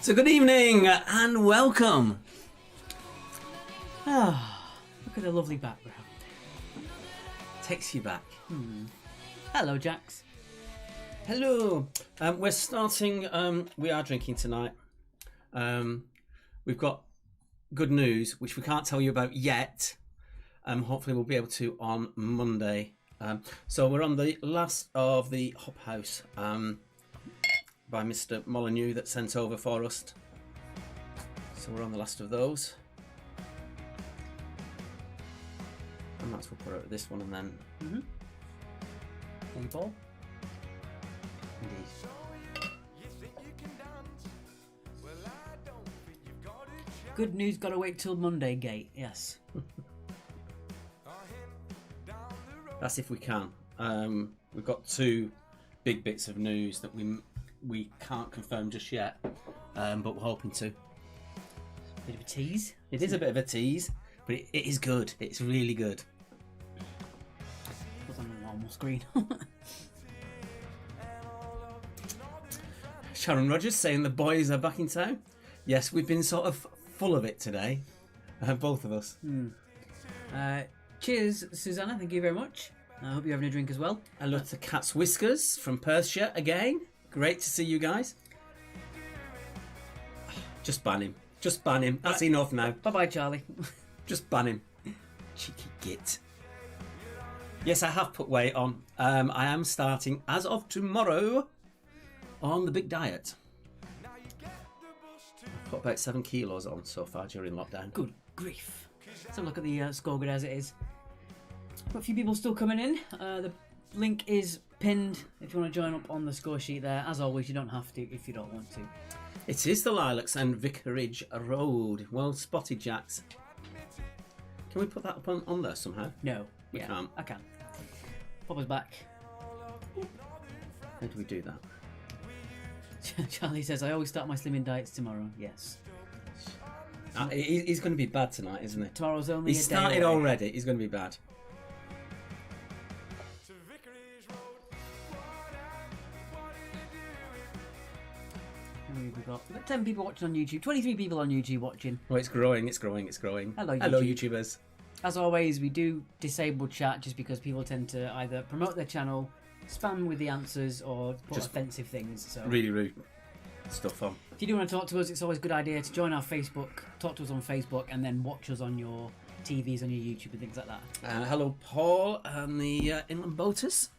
So good evening and welcome. Look at the lovely background. Takes you back. Hello, Jax. Hello. We're starting. We are drinking tonight. We've got good news, which we can't tell you about yet. Hopefully, we'll be able to on Monday. So we're on the last of the Hop House by Mr. Molyneux that sent over for us. So we're on the last of those. And that's we'll put out this one and then. Thank you, Paul. Indeed. Good news, gotta wait till Monday, Gate. Yes. That's if we can. We've got two big bits of news that we can't confirm just yet, but we're hoping to. Bit of a tease. It is a bit of a tease, but it is good. It's really good. Was on the normal screen. Sharon Rogers saying the boys are back in town. Yes, we've been sort of full of it today, both of us. Cheers, Susanna. Thank you very much. I hope you're having a drink as well. Hello to Cat's Whiskers from Perthshire again. Great to see you guys. Just ban him. Just ban him. That's enough now. Bye-bye, Charlie. Just ban him. Cheeky git. Yes, I have put weight on. I am starting, as of tomorrow, on the big diet. I've put about 7 kilos on so far during lockdown. Good grief. Let's have a look at the score grid as it is. Got a few people still coming in. The link is pinned if you want to join up on the score sheet there. As always, you don't have to if you don't want to. It is the Lilacs and Vicarage Road. Well spotted, Jax. Can we put that up on there somehow? No. We can't. I can. Popper's back. How do we do that? Charlie says, I always start my slimming diets tomorrow. Yes. He's going to be bad tonight, isn't he? Tomorrow's only He a day started away. already. He's going to be bad. We've got 10 people watching on YouTube, 23 people on YouTube watching. Oh, it's growing, it's growing, it's growing. Hello, Hello, YouTube. YouTubers. As always, we do disable chat just because people tend to either promote their channel, spam with the answers, or put Just offensive things. So Really rude stuff on. if you do want to talk to us, it's always a good idea to join our Facebook, talk to us on Facebook, and then watch us on your TVs, on your YouTube, and things like that. Hello, Paul and the Inland Boaters.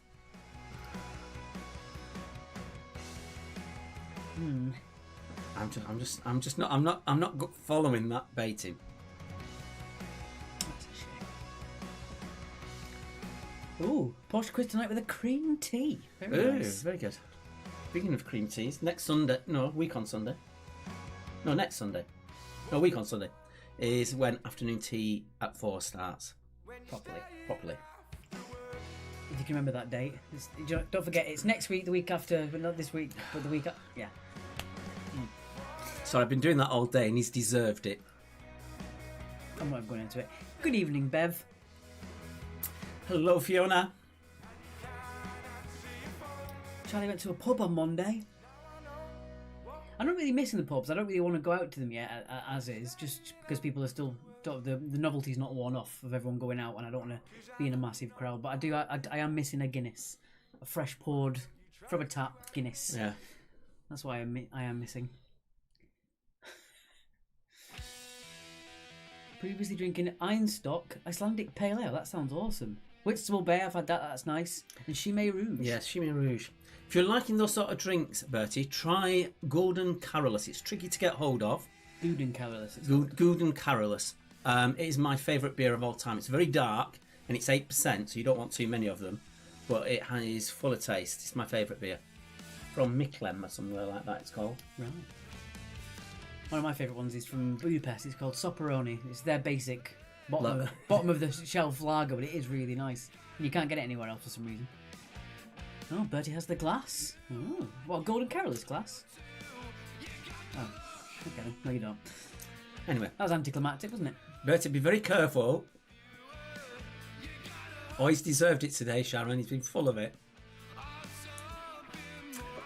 I'm not following that baiting. That's a shame. Ooh, Porsche quiz tonight with a cream tea. Very Ooh, nice. very good. Speaking of cream teas, next Sunday, no, week on Sunday. No, next Sunday. No, week on Sunday is when afternoon tea at 4 starts. Properly. If you can remember that date. Don't forget, it's next week, the week after, but not this week, but the week after. Yeah. So I've been doing that all day and he's deserved it. I'm not going into it. Good evening, Bev. Hello, Fiona. Charlie went to a pub on Monday. I'm not really missing the pubs. I don't really want to go out to them yet, as is, just because people are still... The novelty's not worn off of everyone going out, and I don't want to be in a massive crowd. But I am missing a Guinness. A fresh poured, from a tap Guinness. Yeah. That's why I am missing. Previously drinking Einstock Icelandic Pale Ale. That sounds awesome. Whitstable Bay, I've had that. That's nice. And Chimay Rouge. Yes, Chimay Rouge. If you're liking those sort of drinks, Bertie, try Golden Carolus. It's tricky to get hold of. Guden Carolus. Golden Carolus. It is my favourite beer of all time. It's very dark and it's 8%, so you don't want too many of them. But it is full of taste. It's my favourite beer. From Miklem or somewhere like that it's called. Right. One of my favourite ones is from Budapest. It's called Soperoni. It's their basic bottom of the shelf lager, but it is really nice. And you can't get it anywhere else for some reason. Oh, Bertie has the glass. Oh, what, Golden Carolus glass? Oh, okay. No, you don't. Anyway, That was anticlimactic, wasn't it? Bertie, be very careful. Oh, he's deserved it today, Sharon. He's been full of it.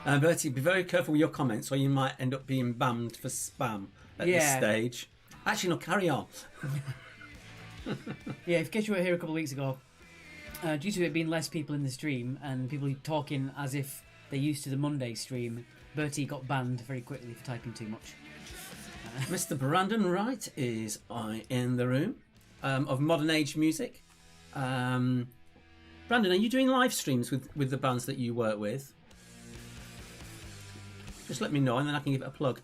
Bertie, be very careful with your comments or you might end up being banned for spam at this stage. Actually, no, carry on. Yeah, in case you were here a couple of weeks ago, due to it being less people in the stream and people talking as if they're used to the Monday stream, Bertie got banned very quickly for typing too much. Mr. Brandon Wright is in the room of Modern Age Music. Brandon, are you doing live streams with the bands that you work with? Just let me know and then I can give it a plug.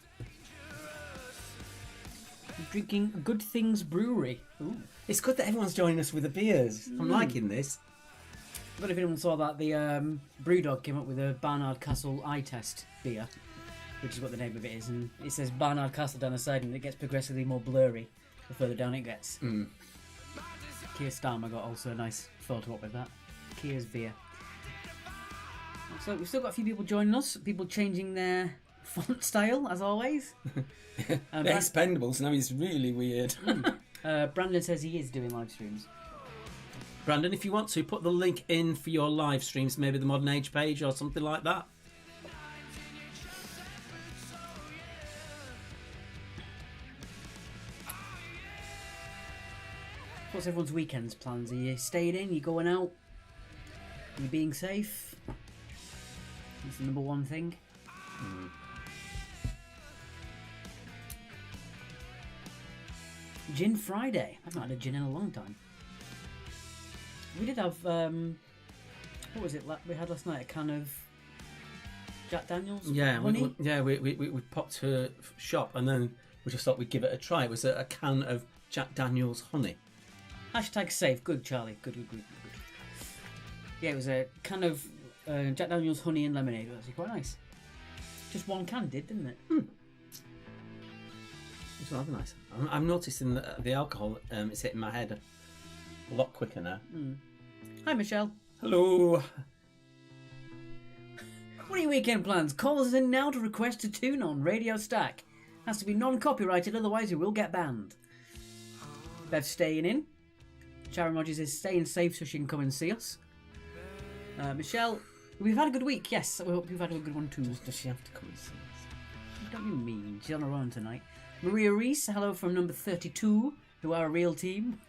Drinking Good Things Brewery. Ooh. It's good that everyone's joining us with the beers. I'm liking this. I don't know if anyone saw that. The Brewdog came up with a Barnard Castle eye test beer, which is what the name of it is, and it says Barnard Castle down the side, and it gets progressively more blurry the further down it gets. Keir Starmer got also a nice photo up with that. Keir's beer. So we've still got a few people joining us, people changing their font style, as always. The Expendables now is really weird. Brandon says he is doing live streams. Brandon, if you want to, put the link in for your live streams, maybe the Modern Age page or something like that. What's everyone's weekends plans? Are you staying in? Are you going out? Are you being safe? That's the number one thing. Gin Friday. I've not had a gin in a long time. We did have, what was it we had last night? A can of Jack Daniels? Yeah, honey? we popped to a shop and then we just thought we'd give it a try. It was a can of Jack Daniels honey. Hashtag safe. Good, Charlie. Good. Yeah, it was a can of Jack Daniels honey and lemonade. It was actually quite nice. Just one can didn't it? It's rather nice. I'm noticing that the alcohol is hitting my head a lot quicker now. Hi, Michelle. Hello. What are your weekend plans? Call us in now to request a tune on Radio Stack. Has to be non-copyrighted, otherwise we will get banned. Bev's staying in. Sharon Rogers is staying safe so she can come and see us. Michelle, we've had a good week, yes. We hope you've had a good one too. Does she have to come and see us? What do you mean? She's on her own tonight. Maria Reese, hello from number 32, who are a real team.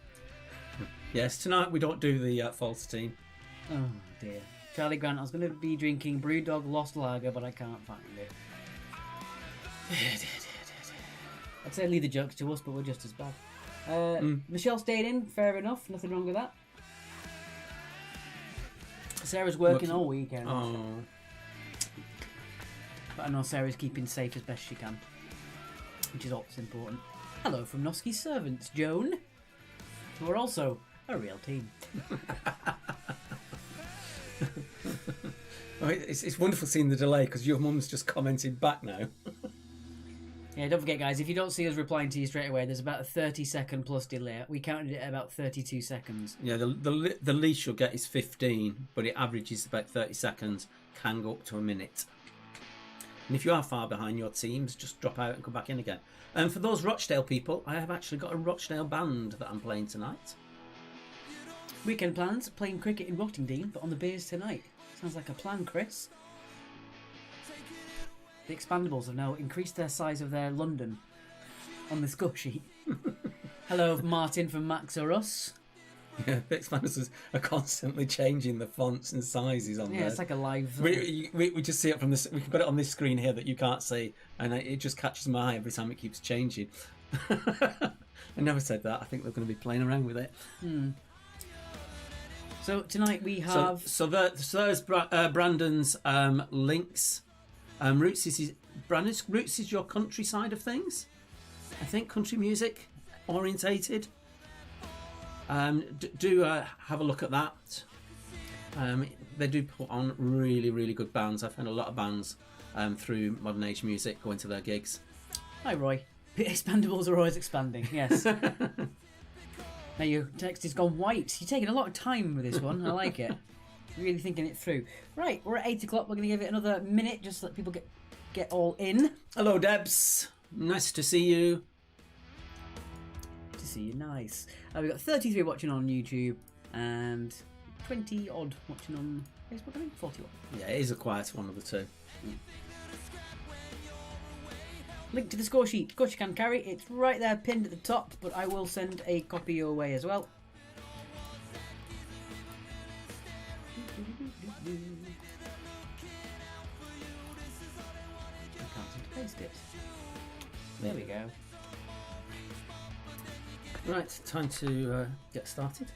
Yes, tonight we don't do the false team. Oh dear. Charlie Grant, I was going to be drinking Brewdog Lost Lager, but I can't find it. I'd say leave the jokes to us, but we're just as bad. Michelle stayed in, fair enough, nothing wrong with that. Sarah's working all weekend. Oh. But I know Sarah's keeping safe as best she can, which is always important. Hello from Noski's servants, Joan, who are also a real team. It's wonderful seeing the delay because your mum's just commented back now. Yeah, don't forget, guys, if you don't see us replying to you straight away, there's about a 30-second plus delay. We counted it at about 32 seconds. Yeah, the least you'll get is 15, but it averages about 30 seconds, can go up to a minute. And if you are far behind your teams, just drop out and come back in again. And for those Rochdale people, I have actually got a Rochdale band that I'm playing tonight. Weekend plans, playing cricket in Rottingdean, but on the beers tonight. Sounds like a plan, Chris. The Expandables have now increased their size of their London on the score sheet. Hello, Martin from Max or Us. Yeah, the Expandables are constantly changing the fonts and sizes on there. Yeah, it's like a live... We just see it from this. We've got it on this screen here that you can't see, and it just catches my eye every time it keeps changing. I never said that. I think they're going to be playing around with it. So tonight we have... So there's Brandon's links. Roots is your country side of things. I think country music orientated. Do have a look at that. They do put on really, really good bands. I've found a lot of bands through Modern Age Music going to their gigs. Hi, Roy. Expandables are always expanding, yes. Now your text has gone white. You're taking a lot of time with this one. I like it. Really thinking it through. Right, we're at 8 o'clock. We're going to give it another minute just to let people get all in. Hello, Debs. Nice to see you. To see you, nice. We've got 33 watching on YouTube and 20 odd watching on Facebook, I think 41. Yeah, it is a quieter one of the two. Link to the score sheet. Of course you can carry. It's right there pinned at the top, but I will send a copy your way as well. I can't seem to paste it. There we go. Right, time to get started.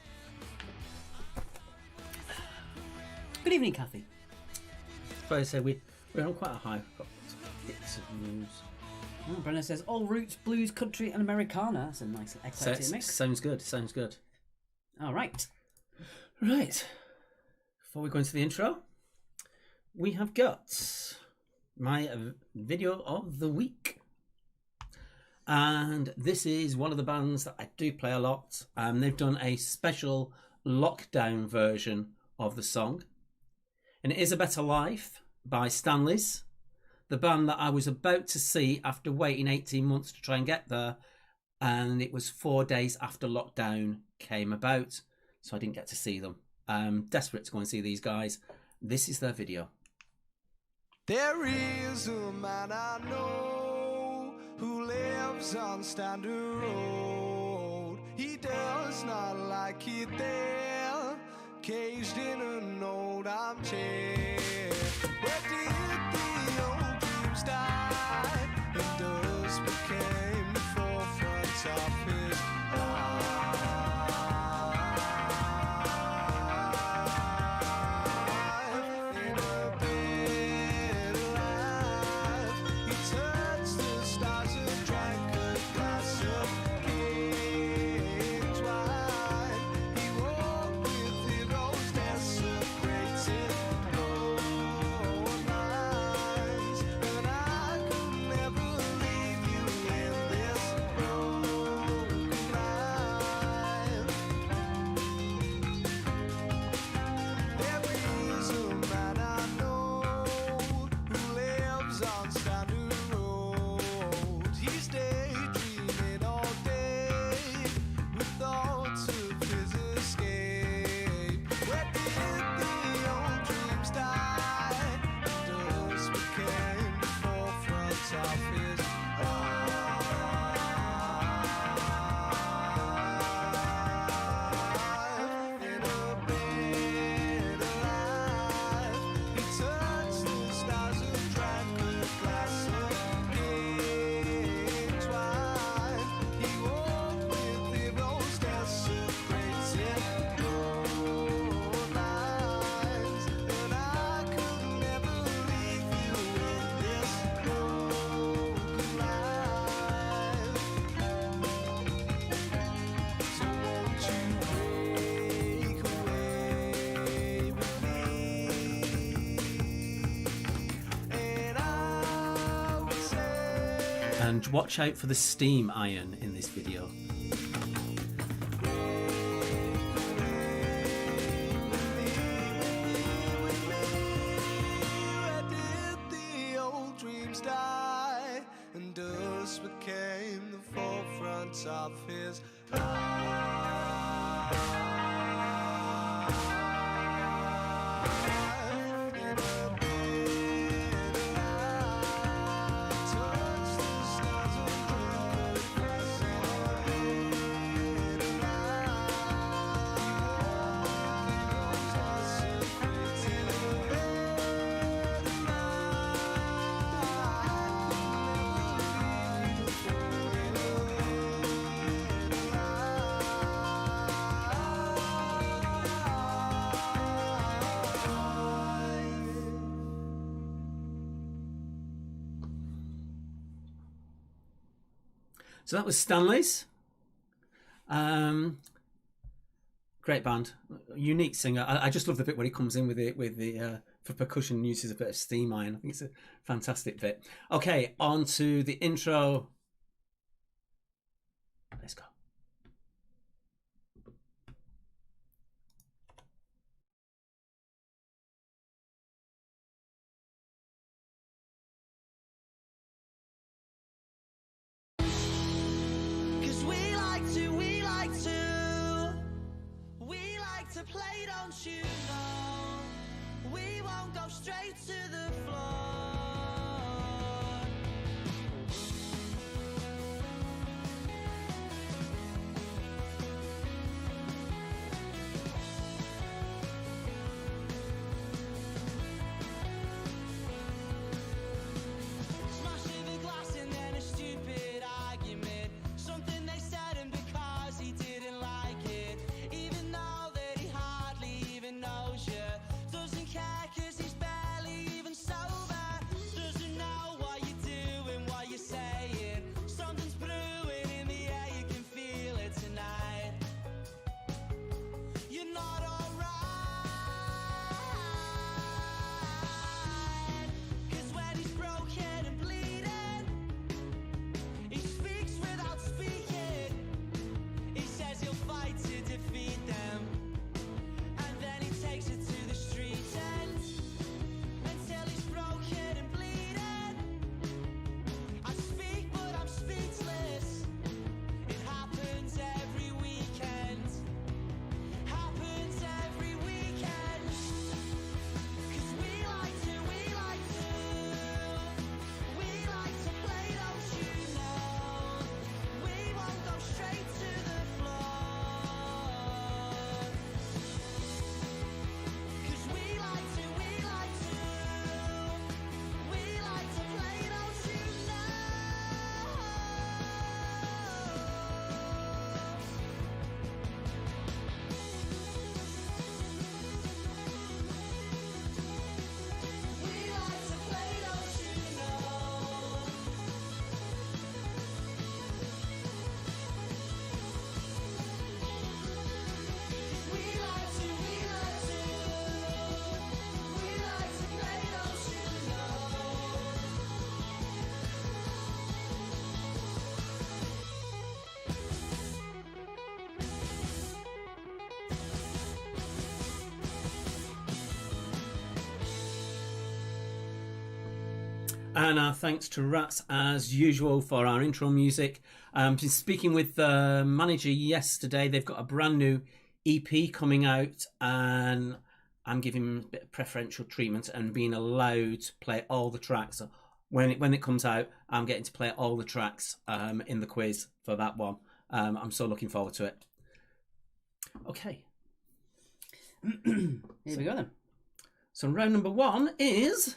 Good evening, Kathy. So I say we're on quite a high. We've got bits of news. Oh, Brenna says all roots, blues, country, and Americana. That's a nice eclectic mix. Sounds good. Sounds good. All right. Right. Before we go into the intro, we have got my video of the week. And this is one of the bands that I do play a lot. They've done a special lockdown version of the song. And it is A Better Life by Stanleys, the band that I was about to see after waiting 18 months to try and get there. And it was 4 days after lockdown came about, so I didn't get to see them. Desperate to go and see these guys. This is their video. There is a man I know who lives on Standard Road. He does not like it there, caged in an old armchair. Where did the old dreams die? And dust became the forefront of his And watch out for the steam iron in this video. Where did the old dreams die? And dust became the forefront of his So that was Stanleys. Great band, unique singer. I just love the bit where he comes in with the for percussion and uses a bit of steam iron. I think it's a fantastic bit. Okay, on to the intro. Let's go. We like to play, don't you know? won't go straight to the floor. Smashing the glass and then a stupid argument. Something they said and because he didn't like it. Even though that he hardly even knows you. Doesn't care cause he's barely even sober. Doesn't know what you're doing, what you're saying. Something's brewing in the air, you can feel it tonight. You're not alright. Cause when he's broken and bleeding, he speaks without speaking. He says he'll fight to defeat them. And then he takes it to the street end until he's broken and bleeding. I speak but I'm speechless. It happens every weekend. Happens every weekend. Cause we like to play, don't you know? We won't go straight to the floor. Cause we like to play, don't you know? We like to play, don't you know? We like to play, don't you And our thanks to Rats as usual for our intro music. Been speaking with the manager yesterday. They've got a brand new EP coming out, and I'm giving them a bit of preferential treatment and being allowed to play all the tracks. So when it comes out, I'm getting to play all the tracks in the quiz for that one. I'm so looking forward to it. Okay. Here we go then. So round number 1 is...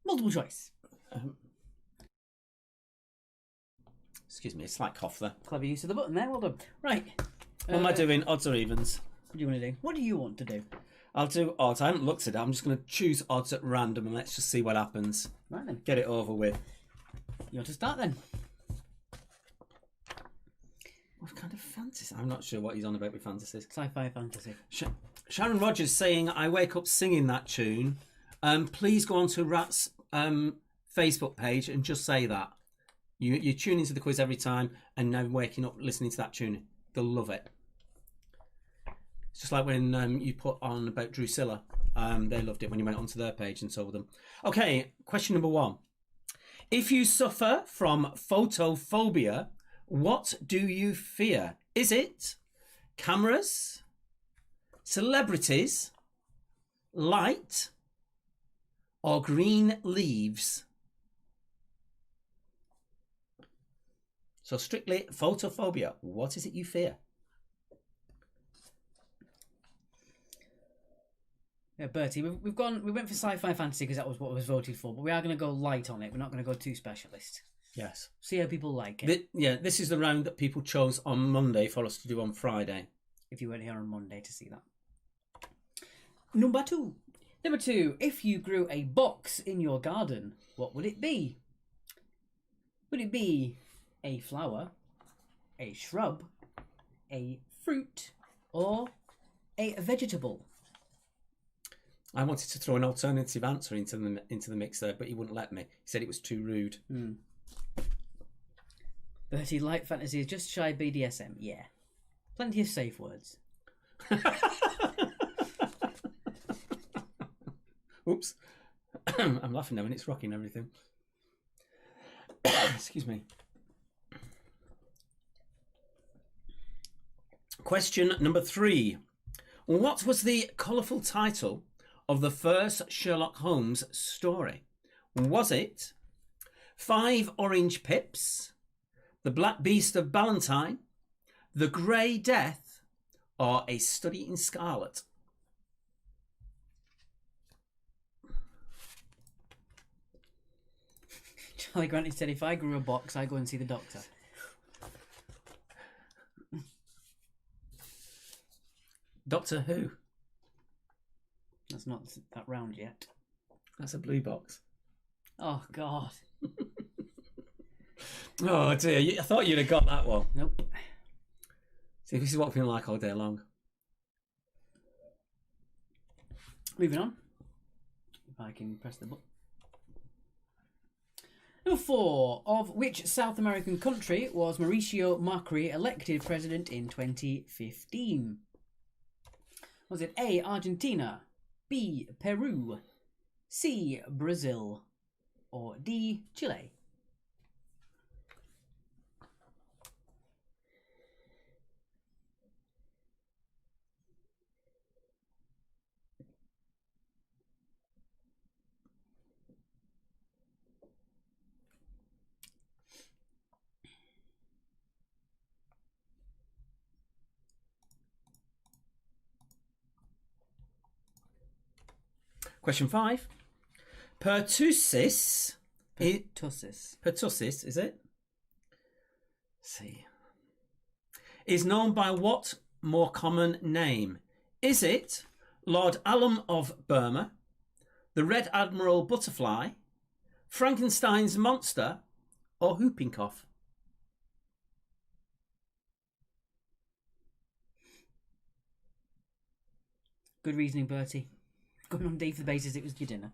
Multiple choice. Excuse me, a slight cough there. Clever use of the button there. Well done. Right. What am I doing? Odds or evens? What do you want to do? What do you want to do? I'll do odds. I haven't looked at it. I'm just going to choose odds at random and let's just see what happens. Right then. Get it over with. You want to start then? What kind of fantasy? I'm not sure what he's on about with fantasies. Sci-fi fantasy. Sharon Rogers saying, I wake up singing that tune. Please go on to Rat's Facebook page and just say that. You tune into the quiz every time and now waking up listening to that tune. They'll love it. It's just like when you put on about Drusilla. They loved it when you went onto their page and told them. Okay, question number 1. If you suffer from photophobia, what do you fear? Is it cameras, celebrities, light, or green leaves? So strictly photophobia. What is it you fear? Yeah, Bertie, we went for sci-fi fantasy because that was what was voted for, but we are going to go light on it. We're not going to go too specialist. Yes. See how people like it. This is the round that people chose on Monday for us to do on Friday. If you weren't here on Monday to see that. Number 2. Number 2. If you grew a box in your garden, what would it be? Would it be a flower, a shrub, a fruit, or a vegetable? I wanted to throw an alternative answer into the mix there, but he wouldn't let me. He said it was too rude. Bertie, light fantasy is just shy BDSM. Yeah. Plenty of safe words. Oops. I'm laughing now and it's rocking everything. Excuse me. Question number 3. What was the colourful title of the first Sherlock Holmes story? Was it 5 Orange Pips, The Black Beast of Ballantyne, The Grey Death, or A Study in Scarlet? Charlie Granty said, if I grew a box, I'd go and see the doctor. Doctor Who? That's not that round yet. That's a blue box. Oh, God. Oh dear, I thought you'd have got that one. Nope. See, this is what we've been like all day long. Moving on. If I can press the button. Number 4. Of which South American country was Mauricio Macri elected president in 2015? Was it A, Argentina, B, Peru, C, Brazil, or D, Chile? Question 5. Pertussis. Pertussis. Is it? Let's see. Is known by what more common name? Is it Lord Alum of Burma, the Red Admiral Butterfly, Frankenstein's Monster, or Whooping Cough? Good reasoning, Bertie. Going on D for the basis it was your dinner.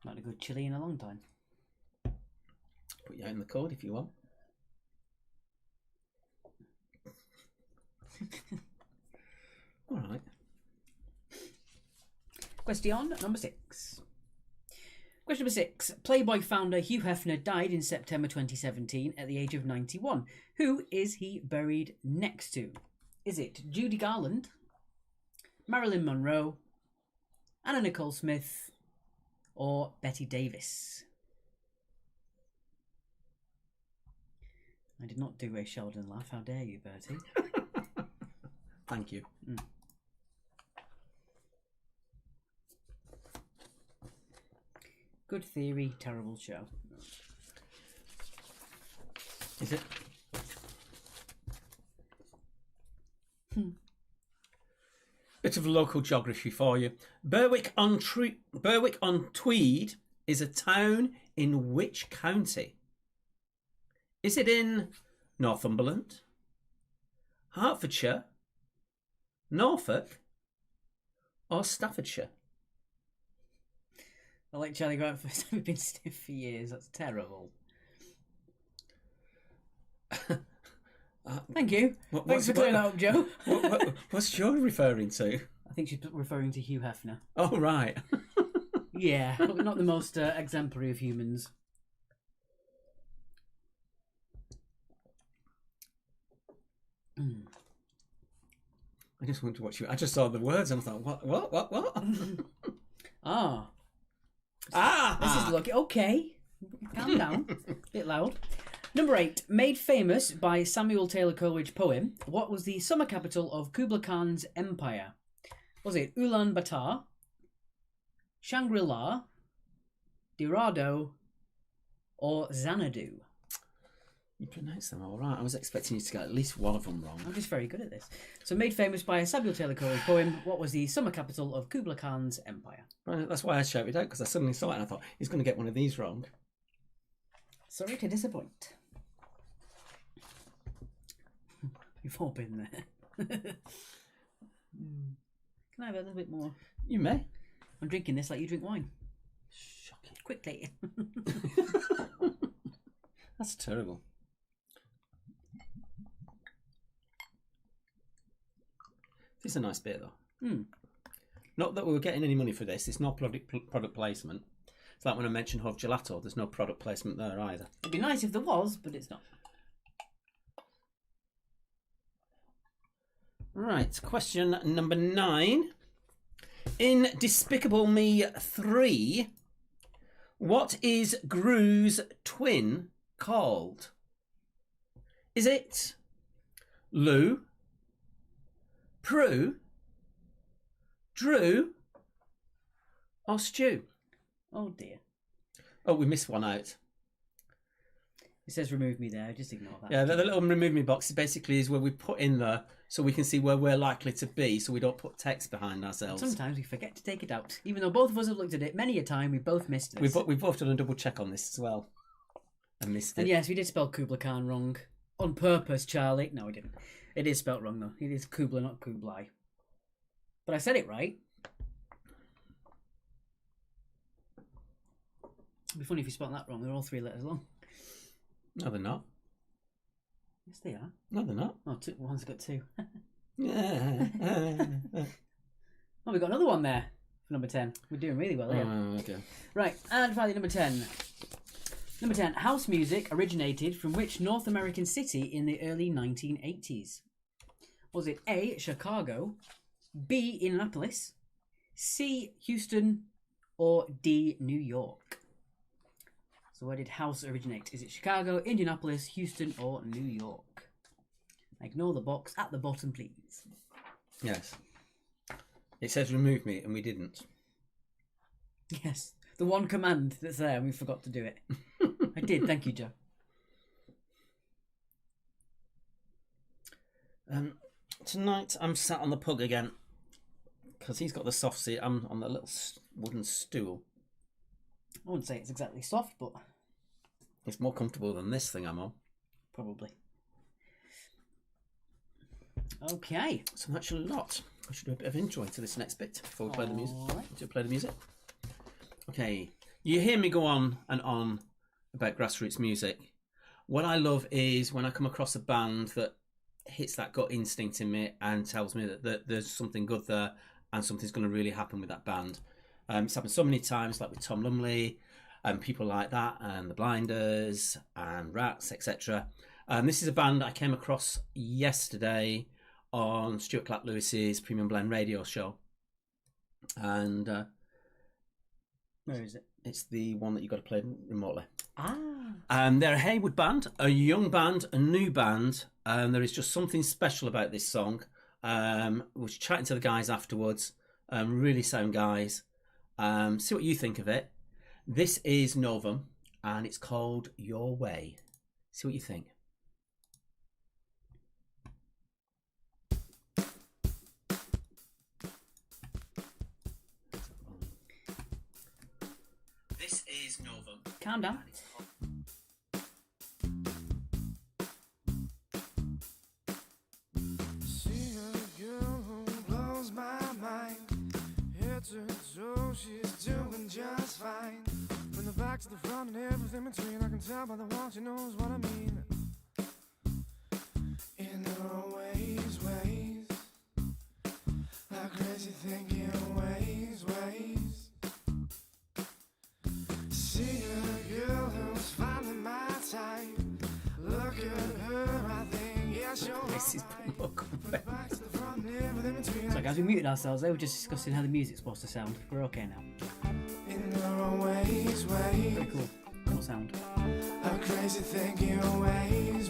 Not had a good chili in a long time. Put you out in the code if you want. All right. Question number 6. Question number 6. Playboy founder Hugh Hefner died in September 2017 at the age of 91. Who is he buried next to? Is it Judy Garland, Marilyn Monroe, Anna Nicole Smith, or Betty Davis? I did not do a Sheldon laugh. How dare you, Bertie? Thank you. Good theory, terrible show. Is it? Bit of local geography for you. Berwick-on-Tweed is a town in which county? Is it in Northumberland, Hertfordshire, Norfolk, or Staffordshire? I like Charlie Grant first time. We've been stiff for years. That's terrible. Thank you. Thanks for clearing that up, Joe. What's Joe referring to? I think she's referring to Hugh Hefner. Oh, right. Yeah, not the most exemplary of humans. I just wanted to watch you. I just saw the words and I thought, what? This is lucky. Okay. Calm down. Bit loud. Number 8. Made famous by Samuel Taylor Coleridge poem, what was the summer capital of Kublai Khan's empire? Was it Ulaanbaatar, Shangri-La, Dorado, or Xanadu? You pronounced them all right. I was expecting you to get at least one of them wrong. I'm just very good at this. So, made famous by a Samuel Taylor Coleridge poem, what was the summer capital of Kublai Khan's empire? Right, that's why I shouted out, because I suddenly saw it and I thought, he's going to get one of these wrong. Sorry to disappoint. We've all been there. Can I have a little bit more? You may. I'm drinking this like you drink wine. Shocking. Quickly. That's terrible. This is a nice beer, though. Not that we were getting any money for this. It's not product placement. It's like when I mentioned Hov Gelato, there's no product placement there either. It'd be nice if there was, but it's not. Right, question number 9. In Despicable Me 3, what is Gru's twin called? Is it Lou, Prue, Drew, or Stu? Oh dear. Oh, we missed one out. It says remove me there. Just ignore that. Yeah, the little remove me box basically is where we put in there so we can see where we're likely to be, so we don't put text behind ourselves. Sometimes we forget to take it out. Even though both of us have looked at it many a time, we both missed this. We've both done a double check on this as well. And missed it. And yes, we did spell Kubla Khan wrong. On purpose, Charlie. No, we didn't. It is spelt wrong, though. It is Kubla, not Kublai. But I said it right. It'd be funny if you spelled that wrong. They're all 3 letters long. No, they're not. Yes, they are. No, they're not. Oh, one's got 2. Yeah. Oh, we got another one there for number 10. We're doing really well here. Okay. Right, and finally number 10. Number 10. House music originated from which North American city in the early 1980s? Was it A, Chicago, B, Indianapolis, C, Houston, or D, New York? So where did house originate? Is it Chicago, Indianapolis, Houston, or New York? Ignore the box at the bottom, please. Yes. It says remove me, and we didn't. Yes, the one command that's there and we forgot to do it. I did, thank you, Joe. Tonight I'm sat on the pug again because he's got the soft seat. I'm on the little wooden stool. I wouldn't say it's exactly soft, but It's more comfortable than this thing I'm on. probably. Okay. So that's a lot. I should do a bit of intro to this next bit before we play the music. Alright. Do you play the music? Okay. You hear me go on and on about grassroots music. What I love is when I come across a band that hits that gut instinct in me and tells me that there's something good there and something's going to really happen with that band. It's happened so many times, like with Tom Lumley and people like that, and the Blinders and Rats, etc. This is a band I came across yesterday on Stuart Clark Lewis's Premium Blend radio show, and Where is it? it's the one that you've got to play remotely. Ah. They're a Haywood band, a young band, a new band, and there is just something special about this song. We were chatting to the guys afterwards, really sound guys. See what you think of it. This is Novum, and it's called Your Way. See what you think. This is Novum. Calm down. See a girl who blows my mind. Head to toe, she's doing just fine. From the back to the front and everything between, I can tell by the walk she knows what I mean. In her ways, like crazy thinking ways. See a girl who's finding my type. Look at her, I think, yeah, she'll This is So guys, we muted ourselves. They were just discussing how the music's supposed to sound. We're okay now. in her ways. Very cool. Cool sound. Her crazy thinking ways.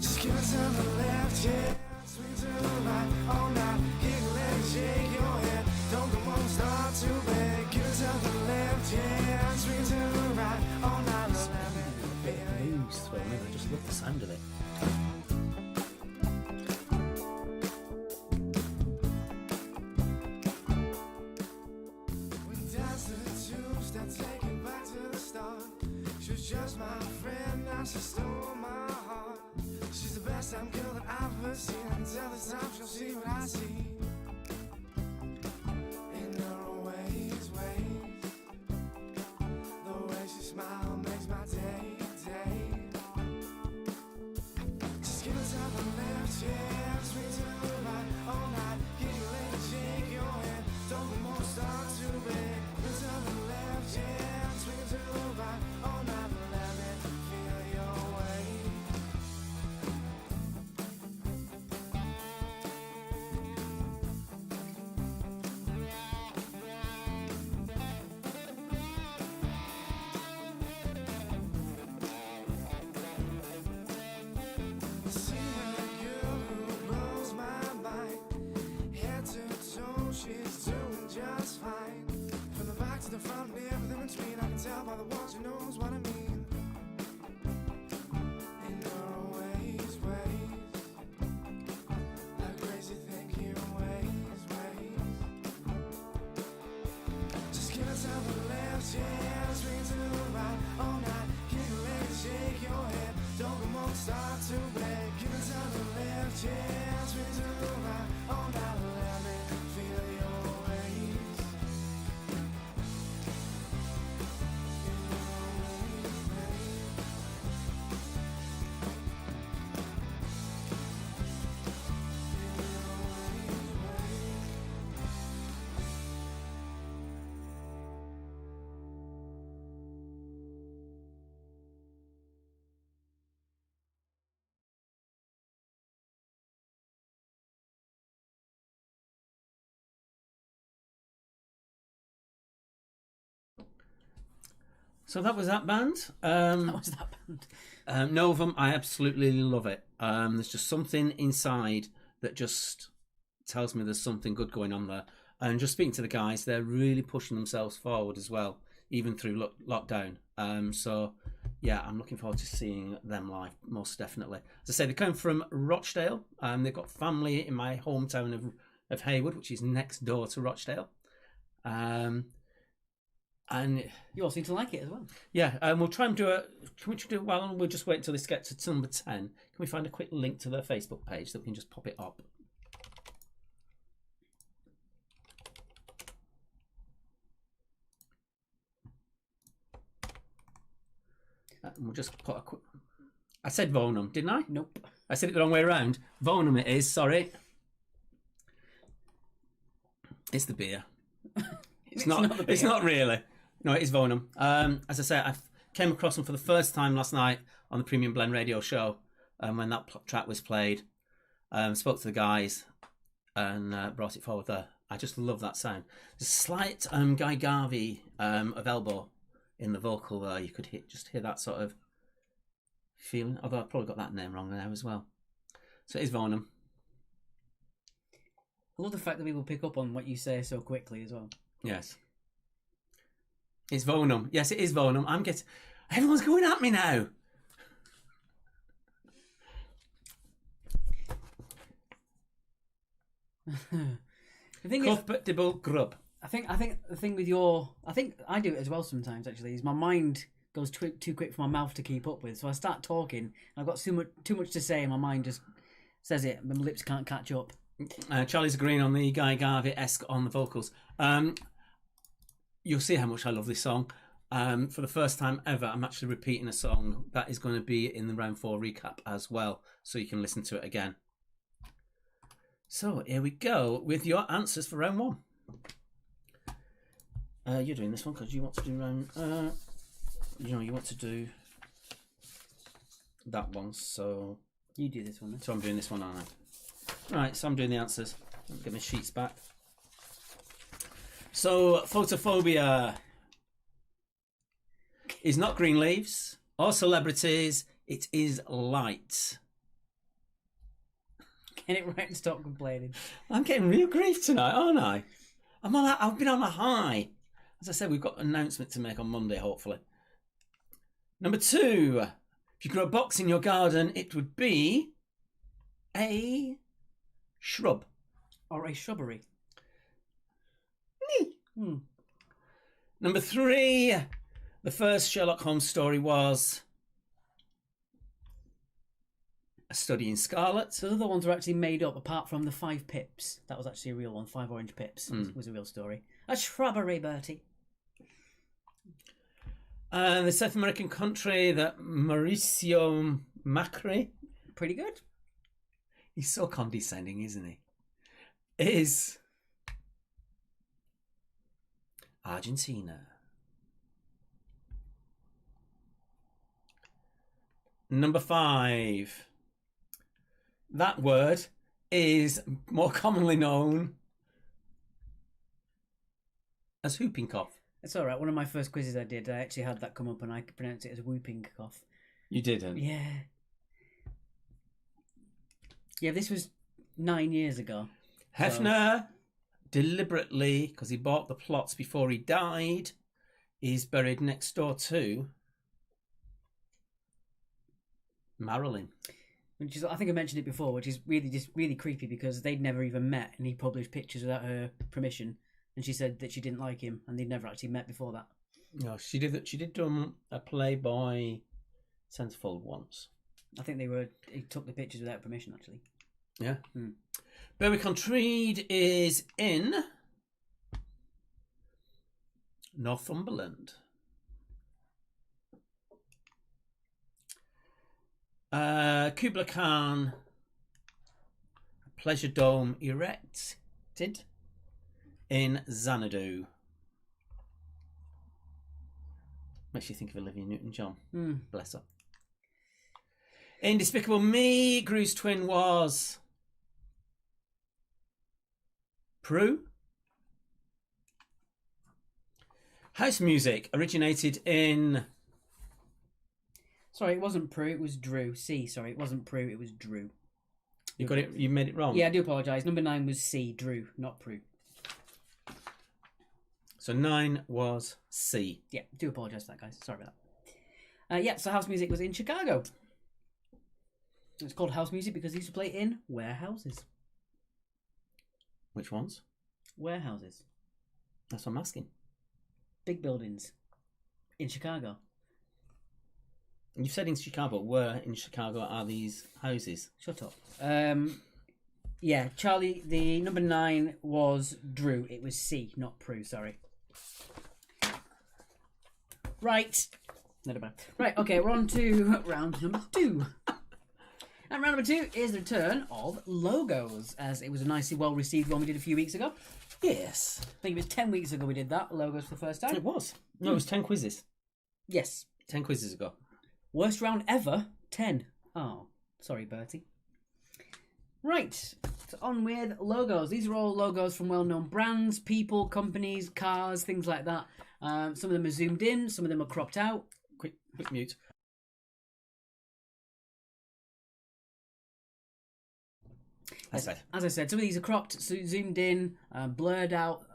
Just give it to the left, yeah. Swing to the right, all night. Giggle and shake your head. Don't come on, start to bed. Give it to the left, yeah. Swing to the right, all night. blues thrown in. I just love the sound of it. We danced to the two-step, take it back to the start. She was just my friend, now she stole my heart. She's the best damn girl that I've ever seen. I can tell this time she'll see what I see. In her ways. The way she smiles makes my day. Just give it to the left, yeah. Swing to the right, all night. Get your leg, shake your head. Don't go more, start to bed. are the ones who knows what I mean. In our ways, like crazy thinking ways. Just give us time for the left, yeah, swing to the right all night. Kick your legs, shake your head, don't come on, start to play. Give us time for the left, yeah, swing to the right all night. Let me feel your ways. So that was that band. That was that band. Novum, I absolutely love it. There's just something inside that just tells me there's something good going on there. And just speaking to the guys, they're really pushing themselves forward as well, even through lockdown. So, yeah, I'm looking forward to seeing them live, most definitely. As I say, they come from Rochdale. They've got family in my hometown of Haywood, which is next door to Rochdale. And You all seem to like it as well. yeah, we'll try and do a. Can we do? Well, we'll just wait until this gets to number 10. Can we find a quick link to their Facebook page that we can just pop it up? And we'll just put a quick. I said Vonum, didn't I? Nope. I said it the wrong way around. Vonum it is. Sorry. It's the beer. It's not. not the It's beer. not really. No, it is Vonum. As I say, I came across them for the first time last night on the Premium Blend Radio show when that track was played. Spoke to the guys and brought it forward there. I just love that sound. There's a slight Guy Garvey of elbow in the vocal there. You could just hear that sort of feeling. Although I've probably got that name wrong there as well. So it is Vonum. I love the fact that people pick up on what you say so quickly as well. Yes. It's Vonum. Yes, it is Vonum. Everyone's going at me now. The thing is, Cuthbert Dibble Grub. I think the thing with I think I do it as well sometimes. Actually, is my mind goes too quick for my mouth to keep up with. So I start talking, and I've got too much to say, and my mind just says it. My lips can't catch up. Charlie's agreeing on the Guy Garvey-esque on the vocals. You'll see how much I love this song. For the first time ever, I'm actually repeating a song that is going to be in the round 4 recap as well, so you can listen to it again. So here we go with your answers for round 1. You're doing this one because you want to do round. You want to do that one. So You do this one then. So I'm doing this one, aren't I? Right. So I'm doing the answers. Let me get my sheets back. So photophobia is not green leaves or celebrities. It is light. Get it right and stop complaining. I'm getting real grief tonight, aren't I? I've been on a high. As I said, we've got an announcement to make on Monday, hopefully. Number 2. If you grew a box in your garden, it would be a shrub. Or a shrubbery. Number 3. The first Sherlock Holmes story was A Study in Scarlet. So the other ones were actually made up, apart from the 5 pips. That was actually a real one. 5 orange pips was a real story. A shrubbery, Bertie. The South American country that Mauricio Macri, Pretty good. he's so condescending, isn't he? Is Argentina. Number 5. That word is more commonly known as whooping cough. It's all right. One of my first quizzes I did, I actually had that come up and I could pronounce it as whooping cough. You didn't? Yeah. Yeah, this was 9 years ago. Hefner deliberately, because he bought the plots before he died, is buried next door to Marilyn. Which is, I think I mentioned it before, which is really creepy because they'd never even met, and he published pictures without her permission, and she said that she didn't like him, and they'd never actually met before that. No, she did. She did do a Playboy Centerfold once. I think he took the pictures without permission, actually. Yeah. Berwick-on-Tweed is in Northumberland. Kubla Khan Pleasure Dome erected in Xanadu. Makes you think of Olivia Newton-John. Bless her. In Despicable Me, Gru's twin was Prue. House music originated in... Sorry, it wasn't Prue, it was Drew. C, sorry, it wasn't Prue, it was Drew. You got it. You made it wrong. Yeah, I do apologise. Number 9 was C, Drew, not Prue. So 9 was C. Yeah, do apologise for that, guys. Sorry about that. Yeah, so house music was in Chicago. It's called house music because they used to play in warehouses. Which ones? Warehouses. That's what I'm asking. Big buildings. In Chicago. You said in Chicago. Where in Chicago are these houses? Shut up. Yeah, Charlie, the number 9 was Drew. It was C, not Prue, sorry. Right. Not bad. Right, okay, we're on to round number 2. And round number 2 is the return of logos, as it was a nicely well-received one we did a few weeks ago. Yes. I think it was 10 weeks ago we did that, logos for the first time. It was. No, it was 10 quizzes. Yes. 10 quizzes ago. Worst round ever, 10. Oh, sorry, Bertie. Right, so on with logos. These are all logos from well-known brands, people, companies, cars, things like that. Some of them are zoomed in, some of them are cropped out. Quick mute. As I said, some of these are cropped, zoomed in, blurred out,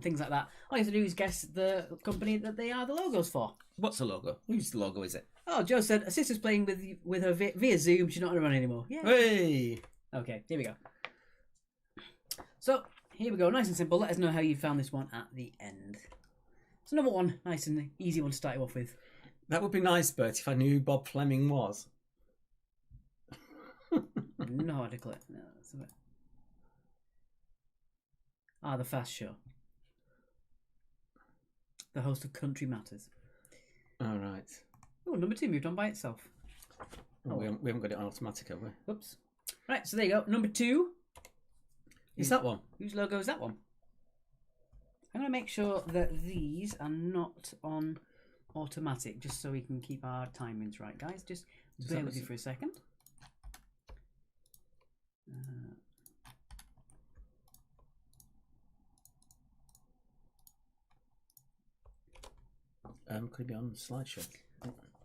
things like that. All you have to do is guess the company that they are the logos for. What's the logo? Whose logo is it? Oh, Joe said a sister's playing with her via Zoom. She's not on the run anymore. Yeah. Hey! Okay, here we go. So, here we go. Nice and simple. Let us know how you found this one at the end. So, number 1, nice and easy one to start you off with. That would be nice, Bert, if I knew who Bob Fleming was. No article. No, that's a bit... The Fast Show. The host of Country Matters. All right. Oh, number 2 moved on by itself. We haven't got it on automatic, have we? Oops. Right, so there you go. Number 2. Is that one? Whose logo is that one? I'm going to make sure that these are not on automatic, just so we can keep our timings right, guys. Just bear with me for a second. Could it be on the slideshow?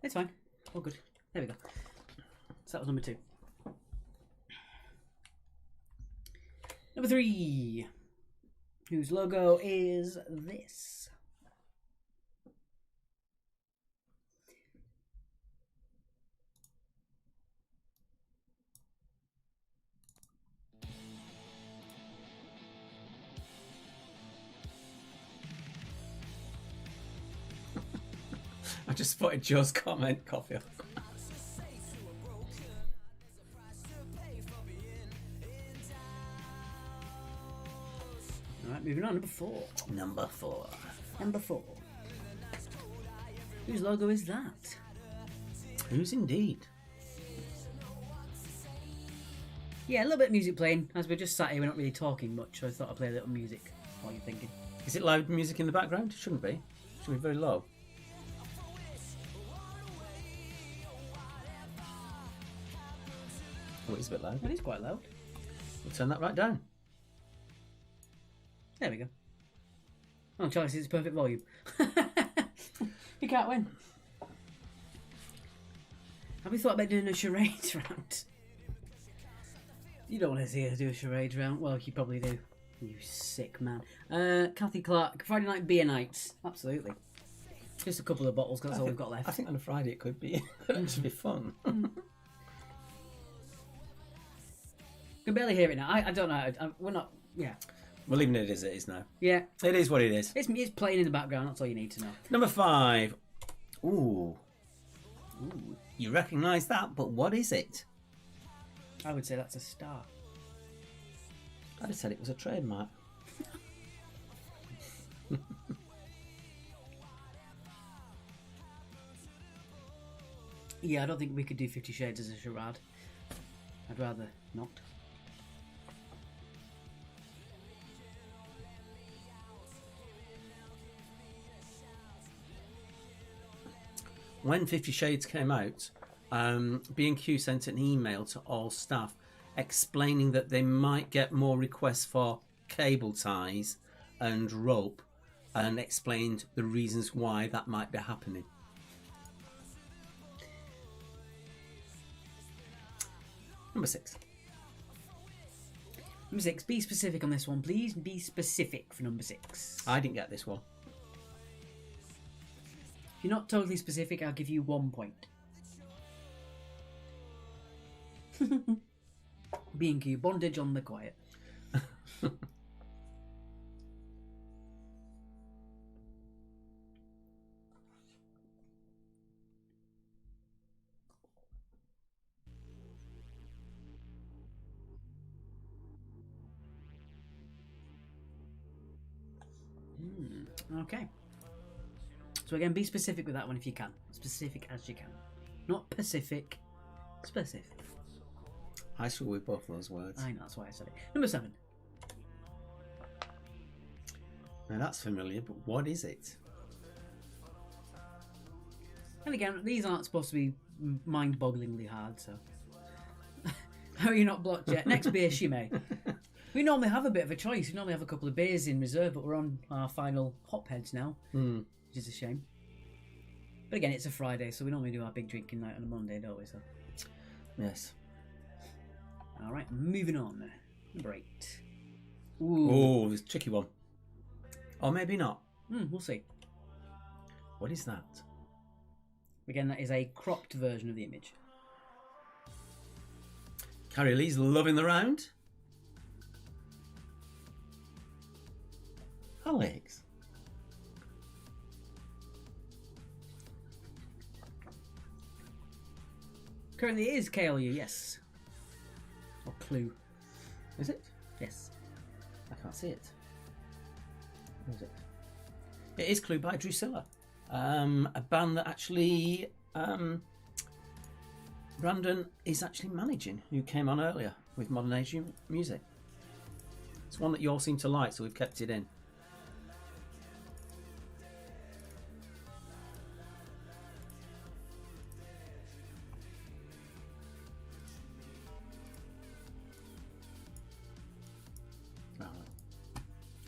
It's fine. All good. There we go. So that was number 2. Number 3. Whose logo is this? I just spotted Joe's comment. Coffee off. Alright, moving on. Number 4. Number 4. Number 4. Whose logo is that? Who's indeed? Yeah, a little bit of music playing. As we're just sat here, we're not really talking much, so I thought I'd play a little music while you're thinking. Is it loud music in the background? It shouldn't be. It should be very low. Oh, it is a bit loud. It is quite loud. We'll turn that right down. There we go. Oh, Charlie says it's perfect volume. You can't win. Have we thought about doing a charades round? You don't want to see us do a charades round. Well, you probably do. You sick man. Kathy Clark, Friday night beer nights. Absolutely. Just a couple of bottles, 'cause that's all we've got left. I think on a Friday it could be actually fun. You can barely hear it now. I don't know. We're not. Yeah. We're leaving it as it is now. Yeah. It is what it is. It's playing in the background. That's all you need to know. Number 5. Ooh. You recognise that, but what is it? I would say that's a star. I'd have said it was a trademark. Yeah, I don't think we could do 50 Shades as a charade. I'd rather not. When 50 Shades came out, B&Q sent an email to all staff explaining that they might get more requests for cable ties and rope, and explained the reasons why that might be happening. Number 6. Number 6, be specific on this one, please. Be specific for number 6. I didn't get this one. If you're not totally specific, I'll give you 1 point. B&Q, bondage on the quiet. Okay. So again, be specific with that one if you can. Specific as you can. Not Pacific. Specific. I struggle with both of those words. I know, that's why I said it. Number 7. Now that's familiar, but what is it? And again, these aren't supposed to be mind-bogglingly hard, so... How are you not blocked yet? Next beer, Shime. We normally have a bit of a choice. We normally have a couple of beers in reserve, but we're on our final hopheads now, which is a shame. But again, it's a Friday, so we normally do our big drinking night on a Monday, don't we? So, Yes. all right, moving on. Number 8. Ooh. Oh, this tricky one. Or maybe not. We'll see. What is that? Again, that is a cropped version of the image. Carrie Lee's loving the round. Alex. Currently it is KLU, yes. Or Clue. Is it? Yes. I can't see it. Where is it? It is Clue by Drusilla. A band that actually Brandon is actually managing, who came on earlier with Modern Age Music. It's one that you all seem to like, so we've kept it in.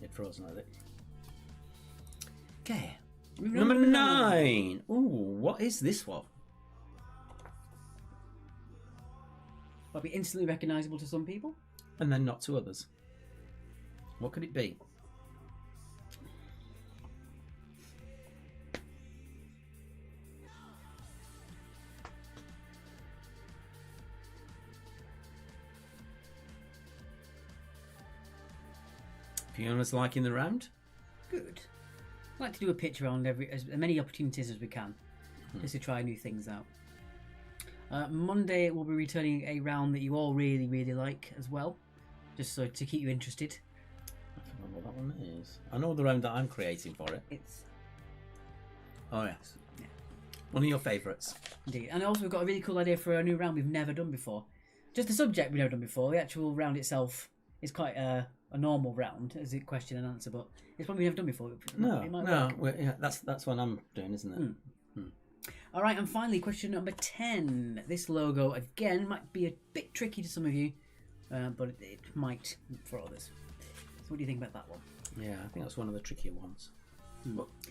It frozen, has it? Okay. Number 9. Ooh, what is this one? Might be instantly recognisable to some people. And then not to others. What could it be? Fiona's liking the round? Good. I like to do a pitch around as many opportunities as we can, just to try new things out. Monday we'll be returning a round that you all really, really like as well, just so to keep you interested. I don't know what that one is. I know the round that I'm creating for it. It's Oh yes. Yeah. One of your favourites. indeed, and also we've got a really cool idea for a new round we've never done before. Just the subject we've never done before. The actual round itself is quite a normal round, as a question and answer, but it's one we've never done before. Yeah, that's what I'm doing, isn't it? All right, and finally, question number 10. This logo, again, might be a bit tricky to some of you, but it might for others. So what do you think about that one? Yeah, I think that's one of the trickier ones. But, I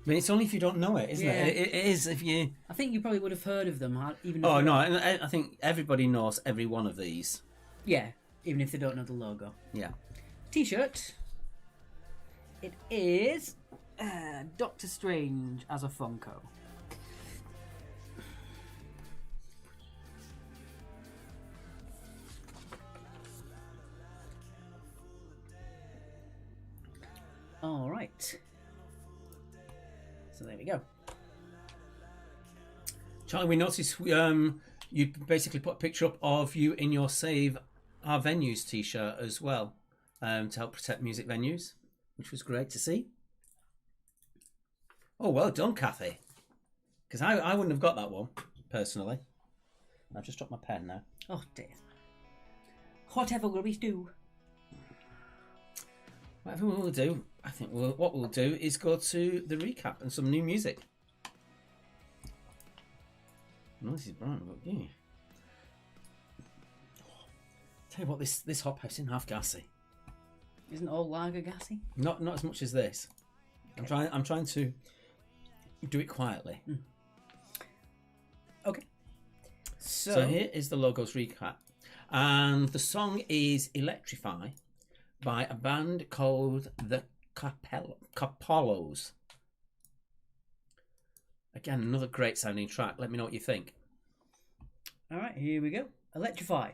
mean, it's only if you don't know it, isn't it? It is if you... I think you probably would have heard of them, even if Oh, no, I think everybody knows every one of these. Yeah, even if they don't know the logo. Yeah. T-shirt. It is Doctor Strange as a Funko. All right. So there we go. Charlie, we noticed you basically put a picture up of you in your Save Our Venues t-shirt as well, to help protect music venues, which was great to see. Oh, well done, Kathy. Because I wouldn't have got that one, personally. I've just dropped my pen now. Oh dear. Whatever will we do? Whatever we'll do, I think what we'll do is go to the recap and some new music. Oh, this is bright, but yeah. Tell you what, this hop house isn't half gassy. Isn't all lager gassy? Not as much as this. Okay. I'm trying to do it quietly. Okay. So here is the logos recap, and the song is "Electrify" by a band called the Capollos. Again, another great sounding track. Let me know what you think. All right, here we go. Electrify.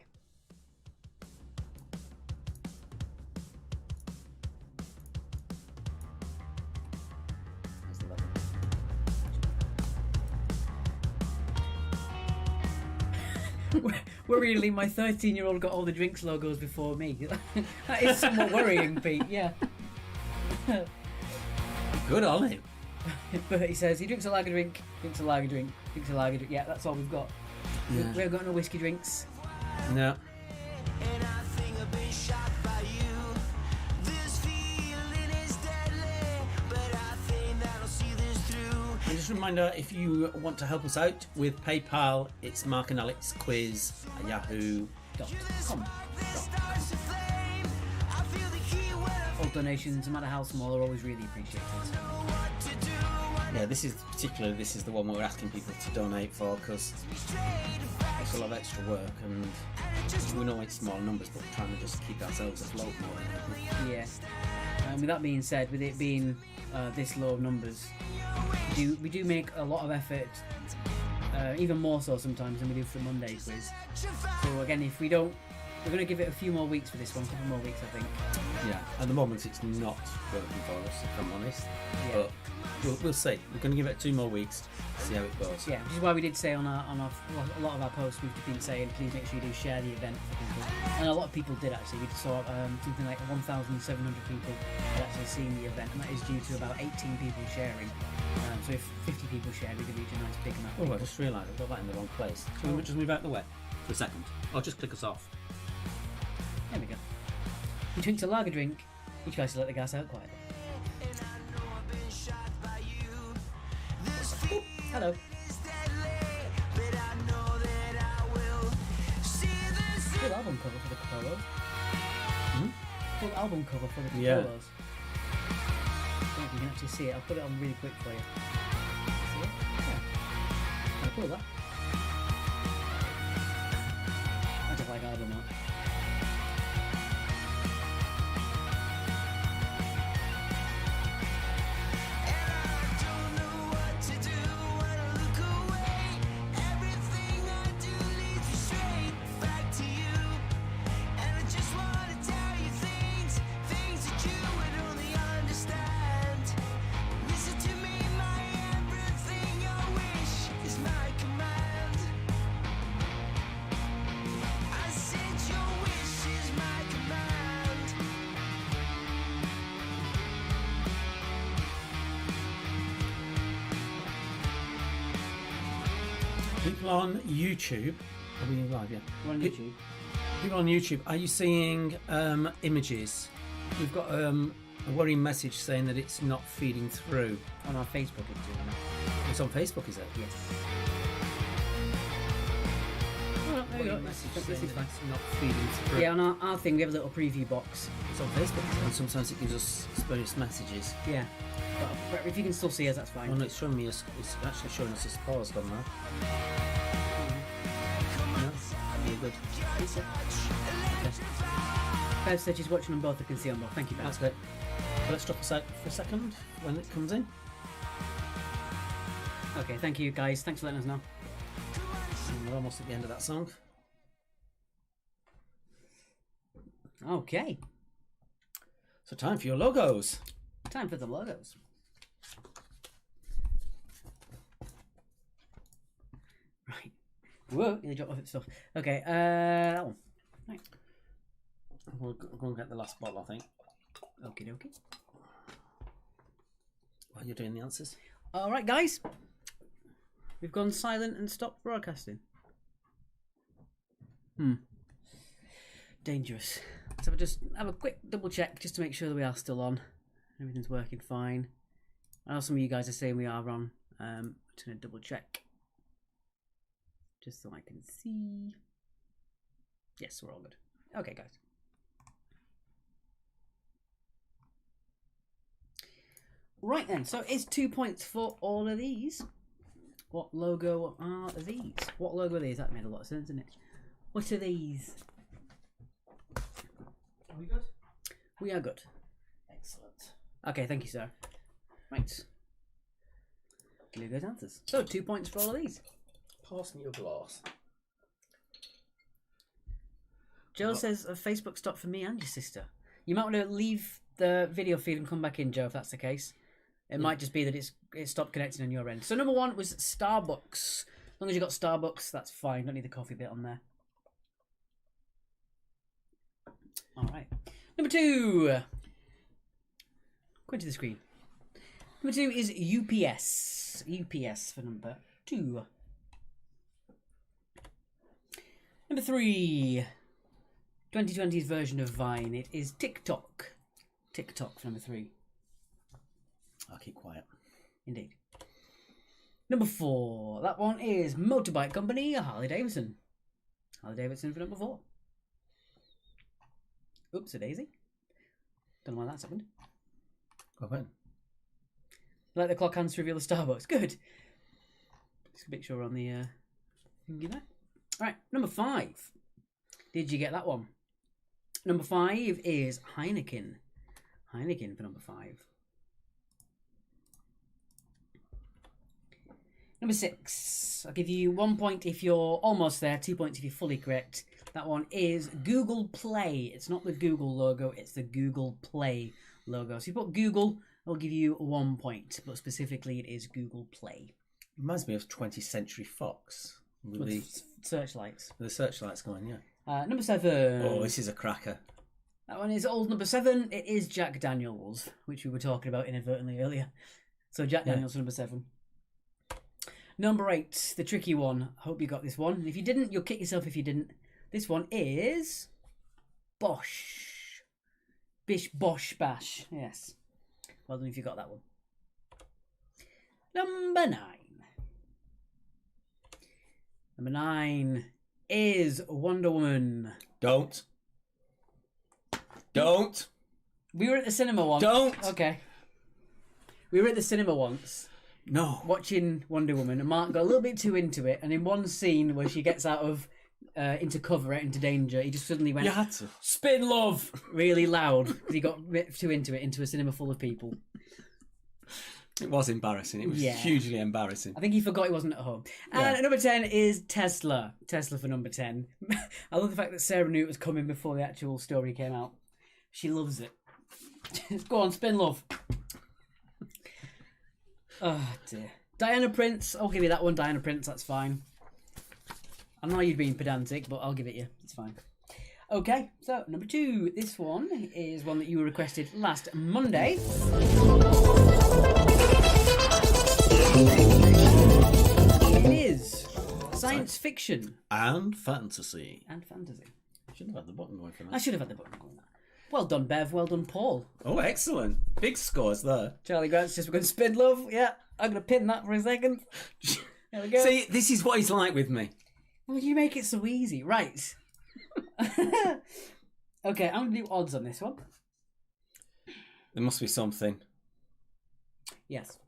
Worryingly, my 13-year-old got all the drinks logos before me. That is somewhat worrying, Pete. Yeah. Good on him. But he says he drinks a lager drink, drinks a lager drink, drinks a lager drink. Yeah, that's all we've got. Yeah. We haven't got no whiskey drinks. No. And I think I've been shot by you. This feeling is deadly, but I think that I'll see this through. And just a reminder, if you want to help us out with PayPal, it's Mark and Alex Quiz at yahoo.com. All donations, no matter how small, are always really appreciated. Yeah, this is the one we're asking people to donate for, because it's a lot of extra work, and we know it's small numbers, but we're trying to just keep ourselves afloat more than anything. Yeah. With that being said, with it being this low of numbers, we do make a lot of effort, even more so sometimes than we do for the Monday quiz. So again, if we don't, we're going to give it a few more weeks for this one, a couple more weeks, I think. Yeah, at the moment it's not working for us, if I'm honest. Yeah. But we'll see. We're going to give it 2 more weeks, see how it goes. Yeah, which is why we did say on a lot of our posts, we've been saying please make sure you do share the event for people, and a lot of people did actually. We saw something like 1,700 people had actually seen the event, and that is due to about 18 people sharing. So if 50 people share, we could reach a nice big amount. Oh, I just realised I've got that in the wrong place. Can we just move out the way for a second? Or just click us off. There we go. He drinks a lager drink. You guys let the gas out quietly. Oh, hello. Cool album cover for the Capollos. Cool album cover for the Capollos. Yeah. I don't know if you can actually see it. I'll put it on really quick for you. See it? Yeah. Kind of cool, that. I just like album art. People on YouTube, are we live? Yeah. We're on YouTube. People on YouTube, are you seeing images? We've got a worrying message saying that it's not feeding through. On our Facebook, it's doing that. It's on Facebook, is it? Yes. Oh, there you go. Worrying This message is saying fine. that it's not feeding through. Yeah, on our thing, we have a little preview box. It's on Facebook, and sometimes it gives us spurious messages. Yeah. But if you can still see us, that's fine. Oh no, it's showing me it's actually showing us a pause on there. No, you're good. Okay. Bev said she's watching them both. I can see them both. Thank you, Bev. That's great. let's drop us out for a second when it comes in. Okay, thank you guys. Thanks for letting us know. And we're almost at the end of that song. Okay, So time for your logos. time for the logos. Right. Whoa, you dropped off stuff. Okay, that one. Right. We'll go and get the last bottle, I think, Okie dokie. while you're doing the answers. All right, guys. We've gone silent and stopped broadcasting. Dangerous. So we'll just have a quick double check just to make sure that we are still on. Everything's working fine. I know some of you guys are saying we are on. I'm just going to double check. Just so I can see. Yes, we're all good. Okay, guys. Right then, so it's 2 points for all of these. What logo are these? What logo are these? That made a lot of sense, didn't it? What are these? Are we good? We are good. Excellent. Okay, thank you, sir. Right. Here goes answers. So 2 points for all of these. Pass me your glass. Joe says a Facebook stop for me and your sister. You might want to leave the video feed and come back in, Joe, if that's the case. It might just be that it stopped connecting on your end. So number 1 was Starbucks. As long as you got Starbucks, that's fine. Don't need the coffee bit on there. All right. Number 2. Go into the screen. Number 2 is UPS. UPS for number 2. Number 3. 2020's version of Vine. It is TikTok. TikTok for number 3. I'll keep quiet. Indeed. Number 4. That one is motorbike company Harley Davidson. Harley Davidson for number 4. Oops, a daisy. Don't know why that's happened. Go when? Let the clock hands to reveal the Starbucks. Good. Just make sure we're on the thingy there. Alright, number 5. Did you get that one? Number 5 is Heineken. Heineken for number 5. Number 6. I'll give you 1 point if you're almost there, 2 points if you're fully correct. That one is Google Play. It's not the Google logo, it's the Google Play logo. So you put Google, I'll give you 1 point, but specifically it is Google Play. Reminds me of 20th Century Fox. With the searchlights. With the searchlights going, yeah. Number 7. Oh, this is a cracker. That one is old number 7. It is Jack Daniels, which we were talking about inadvertently earlier. So Jack Daniels for number 7. Number 8, the tricky one. I hope you got this one. If you didn't, you'll kick yourself if you didn't. This one is Bosch. Bish Bosch Bash. Yes. Well done if you got that one. Number 9. Number 9 is Wonder Woman. Don't. We were at the cinema once. Don't. Okay. We were at the cinema once. No. Watching Wonder Woman, and Mark got a little bit too into it, and in one scene where she gets out of into cover, into danger, he just suddenly went, You had to. "Spin love!" really loud because he got a bit too into it, into a cinema full of people. It was embarrassing. It was hugely embarrassing. I think he forgot he wasn't at home. And number 10 is Tesla. Tesla for number 10. I love the fact that Sarah knew it was coming before the actual story came out. She loves it. Go on, spin love. Oh dear. Diana Prince. I'll give you that one, Diana Prince. That's fine. I know you're being pedantic, but I'll give it you. It's fine. Okay, so number 2. This one is one that you requested last Monday. It is science fiction and fantasy. and fantasy. Should have had the button going for I that. should have had the button going. Well done, Bev. Well done, Paul. Oh, excellent. Big scores there. Charlie Grant's just going to spin love. Yeah, I'm going to pin that for a second. There we go. See, this is what he's like with me. Well, you make it so easy. Right. Okay, I'm going to do odds on this one. There must be something. Yes.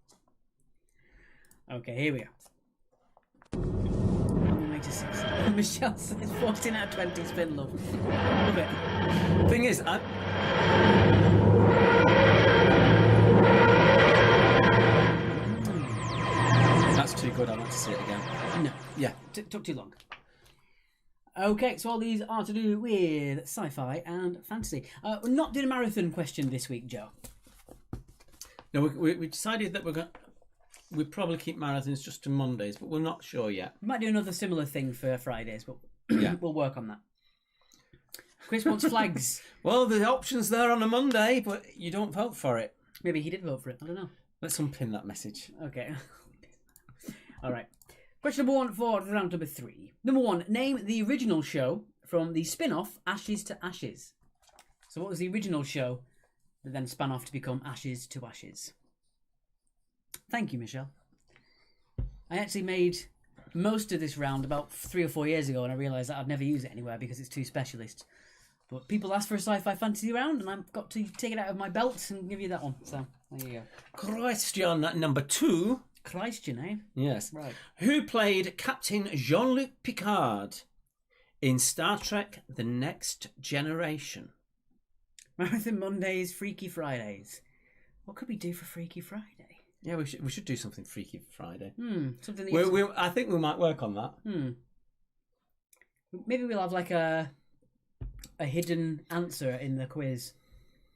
Okay, here we are. I'm going to make it 6. Michelle says 14 out of 20 spin love. Love it. Thing is, good. I want to see it again. No. Yeah. Took too long. Okay, so all these are to do with sci-fi and fantasy. We're not doing a marathon question this week, Joe. No, we decided that we'd probably keep marathons just to Mondays, but we're not sure yet. We might do another similar thing for Fridays, but Yeah. we'll work on that. Chris wants flags. Well, the option's there on a Monday, but you don't vote for it. Maybe he did vote for it. I don't know. Let's unpin that message. Okay. All right. Question number 1 for round number 3. Number 1, name the original show from the spin-off Ashes to Ashes. So what was the original show that then span off to become Ashes to Ashes? Thank you, Michelle. I actually made most of this round about 3 or 4 years ago, and I realised that I'd never use it anywhere because it's too specialist. But people asked for a sci-fi fantasy round, and I've got to take it out of my belt and give you that one. So there you go. Question number 2. Christian, eh? Yes. Right. Who played Captain Jean-Luc Picard in Star Trek The Next Generation? Marathon Mondays, Freaky Fridays. What could we do for Freaky Friday? Yeah, we should do something freaky for Friday. Something that I think we might work on that. Maybe we'll have like a hidden answer in the quiz,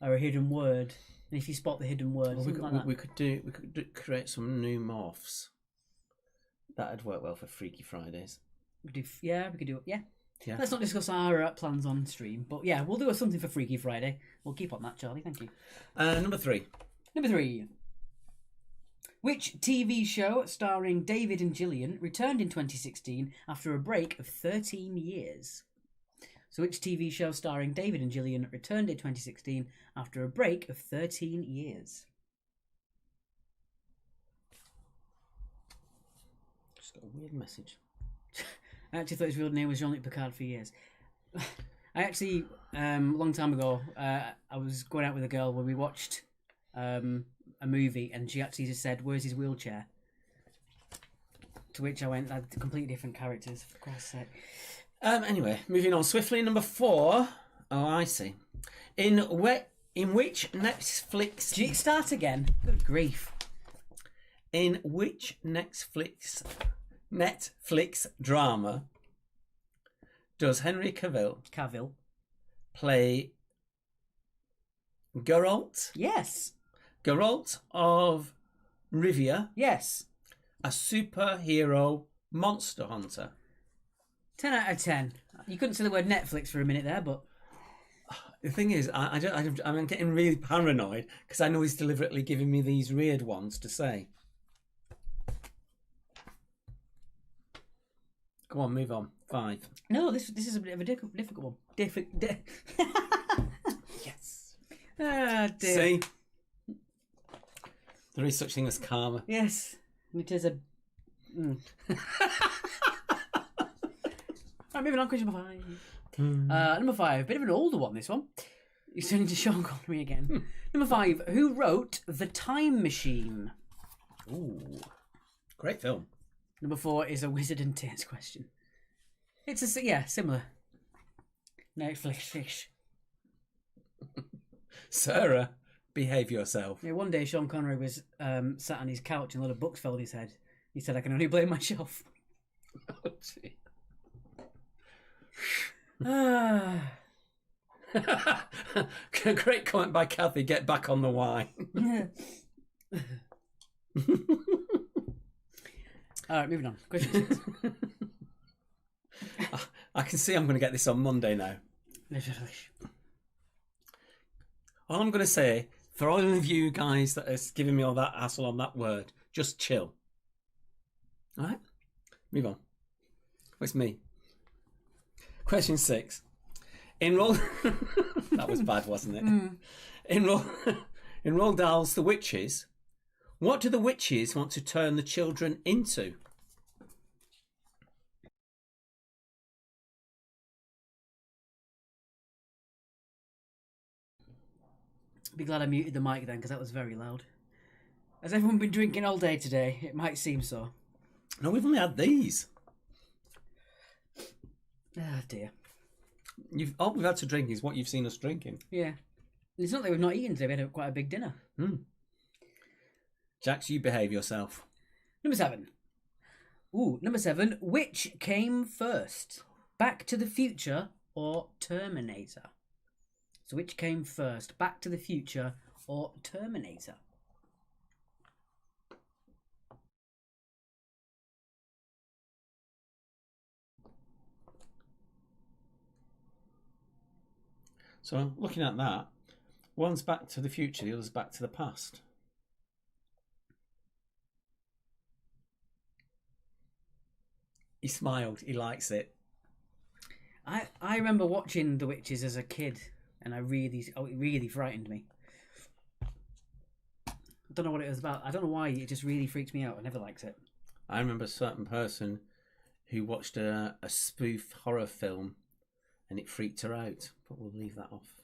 or a hidden word. And if you spot the hidden word, We could create some new morphs. That'd work well for Freaky Fridays. we could do it. Yeah. Yeah. Let's not discuss our plans on stream, but yeah, we'll do something for Freaky Friday. We'll keep on that, Charlie. Thank you. Number 3. Number 3. Which TV show starring David and Gillian returned in 2016 after a break of 13 years? So which TV show starring David and Gillian returned in 2016 after a break of 13 years? Just got a weird message. I actually thought his real name was Jean-Luc Picard for years. I actually, a long time ago, I was going out with a girl when we watched a movie, and she actually just said, "Where's his wheelchair?" To which I went, "That's completely different characters, for Christ's sake." Anyway, moving on swiftly. Number 4. Oh, I see. In which Netflix... Did it start again? Good grief. In which Netflix drama does Henry Cavill play Geralt? Yes. Geralt of Rivia, Yes. a superhero monster hunter. 10 out of 10. You couldn't say the word Netflix for a minute there, but... The thing is, I'm getting really paranoid because I know he's deliberately giving me these weird ones to say. Go on, move on. 5. No, this is a bit of a difficult one. Yes. Ah, dear. See? There is such thing as karma. Yes. It is a... Right, moving on, question number 5. Number 5, bit of an older one, this one. He's turning to Sean Connery again. Number 5, who wrote The Time Machine? Ooh. Great film. Number 4 is a Wizard and Tears question. It's similar. Netflix fish. Sarah, behave yourself. Yeah, one day Sean Connery was sat on his couch and a lot of books fell on his head. He said, "I can only blame myself." Oh, gee. Great comment by Kathy. Get back on the wine. All right, moving on. Question 6. I can see I'm going to get this on Monday now. All I'm going to say, for all of you guys that are giving me all that hassle on that word, just chill. All right? Move on. It's me. Question 6. In that was bad, wasn't it? In Roald Dahl's The Witches, what do the witches want to turn the children into? Be glad I muted the mic then, because that was very loud. Has everyone been drinking all day today? It might seem so. No, we've only had these. Ah, dear. All we've had to drink is what you've seen us drinking. Yeah. It's not that we've not eaten today. We had quite a big dinner. Jax, you behave yourself. Number 7. Ooh, number 7. Which came first? Back to the Future or Terminator? So which came first? Back to the Future or Terminator? So looking at that, one's Back to the Future, the other's Back to the Past. He smiled. He likes it. I remember watching The Witches as a kid, and it really frightened me. I don't know what it was about. I don't know why. It just really freaked me out. I never liked it. I remember a certain person who watched a spoof horror film, and it freaked her out. But we'll leave that off.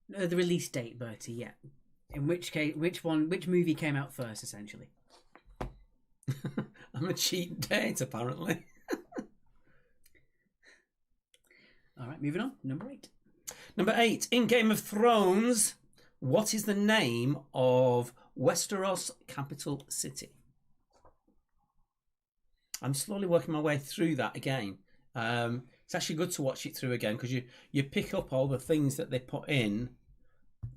The release date, Bertie. Yeah. In which case, which movie came out first, essentially? I'm a cheat date, apparently. All right, moving on. Number 8. Number 8. In Game of Thrones, what is the name of Westeros' capital city? I'm slowly working my way through that again. It's actually good to watch it through again because you pick up all the things that they put in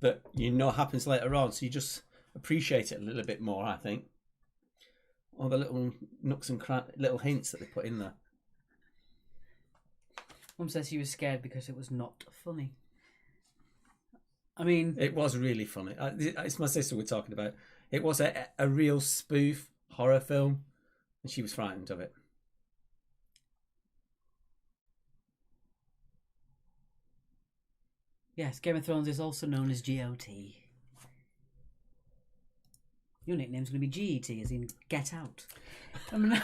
that you know happens later on, so you just appreciate it a little bit more, I think. All the little nooks and little hints that they put in there. Mum says she was scared because it was not funny. I mean... It was really funny. It's my sister we're talking about. It was a real spoof horror film, and she was frightened of it. Yes, Game of Thrones is also known as GOT. Your nickname's going to be GET, as in Get Out. Number 9.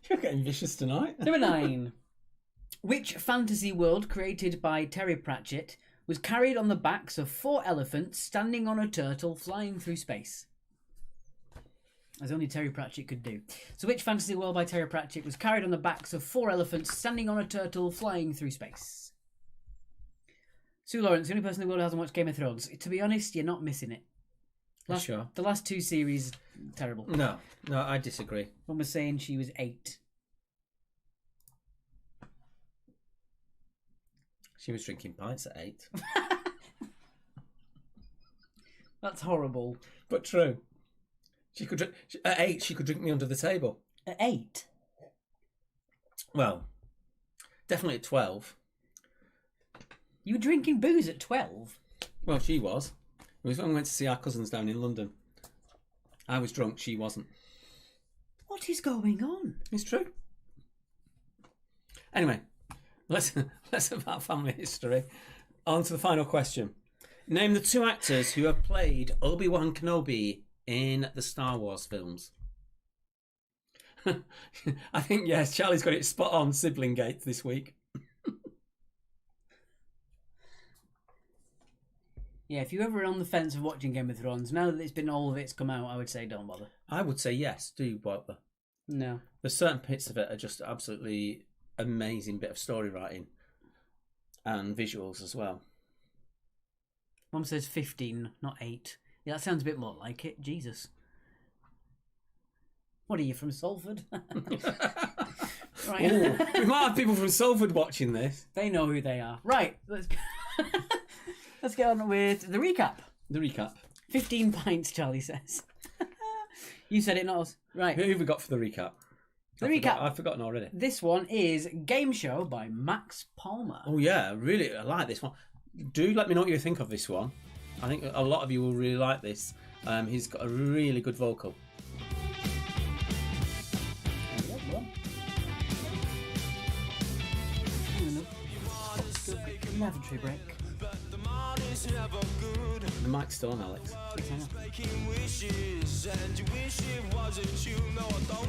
You're getting vicious tonight. Number 9. Which fantasy world created by Terry Pratchett was carried on the backs of 4 elephants standing on a turtle flying through space? As only Terry Pratchett could do. So which fantasy world by Terry Pratchett was carried on the backs of 4 elephants standing on a turtle flying through space? Sue Lawrence, the only person in the world who hasn't watched Game of Thrones. To be honest, you're not missing it. Sure. The last 2 series, terrible. No, I disagree. One was saying she was 8. She was drinking pints at 8. That's horrible. But true. She could drink, at 8, she could drink me under the table. At 8? Well, definitely at 12. You were drinking booze at 12? Well, she was. It was when we went to see our cousins down in London. I was drunk, she wasn't. What is going on? It's true. Anyway, less about family history. On to the final question. Name the 2 actors who have played Obi-Wan Kenobi in the Star Wars films. I think, yes, Charlie's got it spot on, sibling gate this week. Yeah, if you're ever on the fence of watching Game of Thrones, now that it's been all of it's come out, I would say don't bother. I would say yes, do bother. No. There's certain bits of it are just absolutely amazing bit of story writing and visuals as well. Mum says 15, not 8. Yeah, that sounds a bit more like it. Jesus. What are you, from Salford? Right. Ooh, we might have people from Salford watching this. They know who they are. Right, let's get on with the recap. The recap. 15 pints, Charlie says. You said it, not us. Right. Who have we got for the recap? I've forgotten already. This one is Game Show by Max Palmer. Oh yeah, really, I like this one. Do let me know what you think of this one. I think a lot of you will really like this. He's got a really good vocal. Lavatory break. The mic's still on, Alex.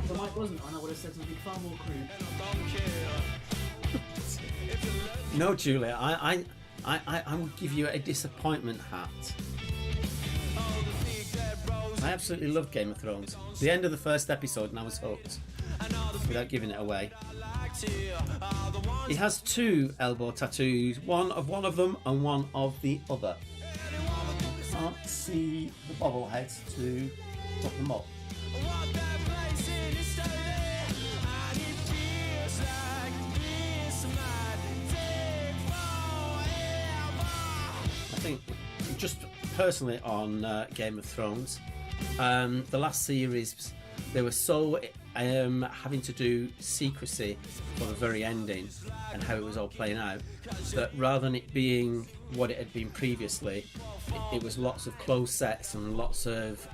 The mic wasn't on, I would have said something far more crude. No, Julia, I will give you a disappointment hat. I absolutely love Game of Thrones. The end of the first episode and I was hooked. Without giving it away. He has 2 elbow tattoos, one of them and one of the other. Can't see the bobbleheads to put them up. personally on Game of Thrones. The last series, they were so having to do secrecy for the very ending and how it was all playing out, that rather than it being what it had been previously, it was lots of closed sets and lots of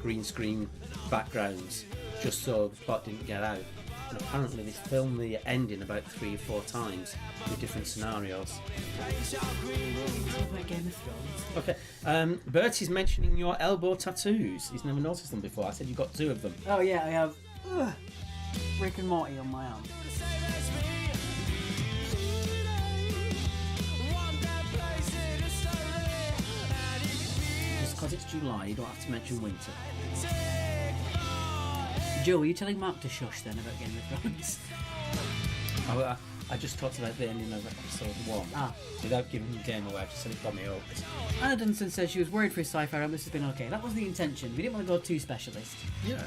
green screen backgrounds, just so the plot didn't get out. And apparently they filmed the ending about 3 or 4 times with different scenarios. About Game of Thrones. Okay, Bertie's mentioning your elbow tattoos. He's never noticed them before. I said you got 2 of them. Oh yeah, I have Rick and Morty on my arm. Just because it's July, you don't have to mention winter. Joe, are you telling Mark to shush then about Game of Thrones? I just talked about the ending of episode 1. Ah. Without giving the game away, I just said it got me hooked. Anna Dunson says she was worried for his sci-fi round. This has been okay. That was the intention. We didn't want to go too specialist. Yeah.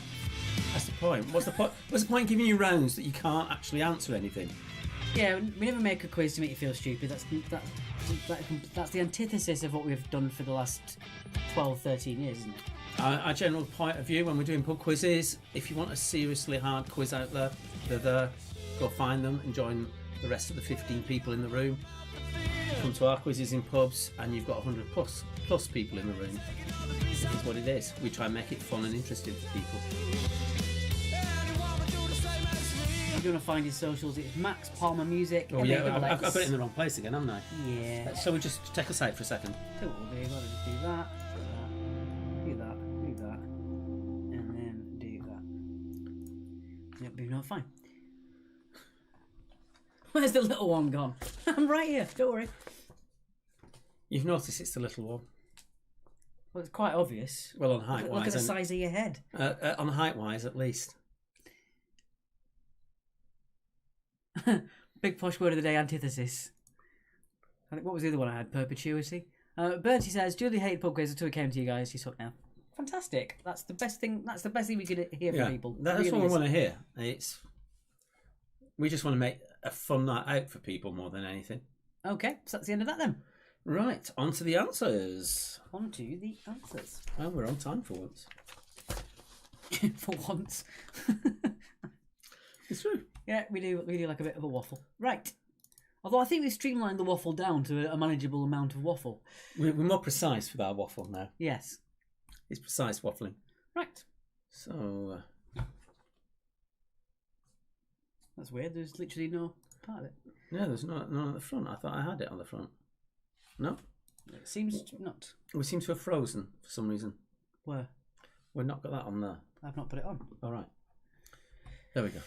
That's the point. What's the point in giving you rounds that you can't actually answer anything? Yeah, we never make a quiz to make you feel stupid. That's the antithesis of what we've done for the last 12, 13 years, isn't it? Our general point of view when we're doing pub quizzes, if you want a seriously hard quiz out there, they're there. Go find them and join the rest of the 15 people in the room. Come to our quizzes in pubs and you've got 100 plus people in the room. It's what it is. We try and make it fun and interesting for people. If you want to find his socials, it's Max Palmer Music. Oh yeah, I've got it in the wrong place again, haven't I? Yeah. Shall we just take us out for a second? So what we'll do, we'll just do that, do that, and then do that. Yep, but not fine. Where's the little one gone? I'm right here, don't worry. You've noticed it's the little one. Well, it's quite obvious. Well, on height wise. Look at the size of your head. On height wise, at least. Big posh word of the day, antithesis. I think, what was the other one I had? Perpetuity. Bertie says, Julie hated pub quiz until it came to you guys. She's hooked now. Fantastic. That's the best thing. That's the best thing we could hear from people. That's really what we is. want to hear. We just want to make a fun night out for people more than anything. Okay, so that's the end of that then. Right, on to the answers. On to the answers. Oh, we're on time for once. For once. It's true. Yeah, we do like a bit of a waffle. Right. Although I think we've streamlined the waffle down to a manageable amount of waffle. We're more precise with our waffle now. Yes. It's precise waffling. Right. So... That's weird. There's literally no part of it. Yeah, there's none on the front. I thought I had it on the front. No? It seems not. We seem to have frozen for some reason. Where? We've not got that on there. I've not put it on. All right. There we go.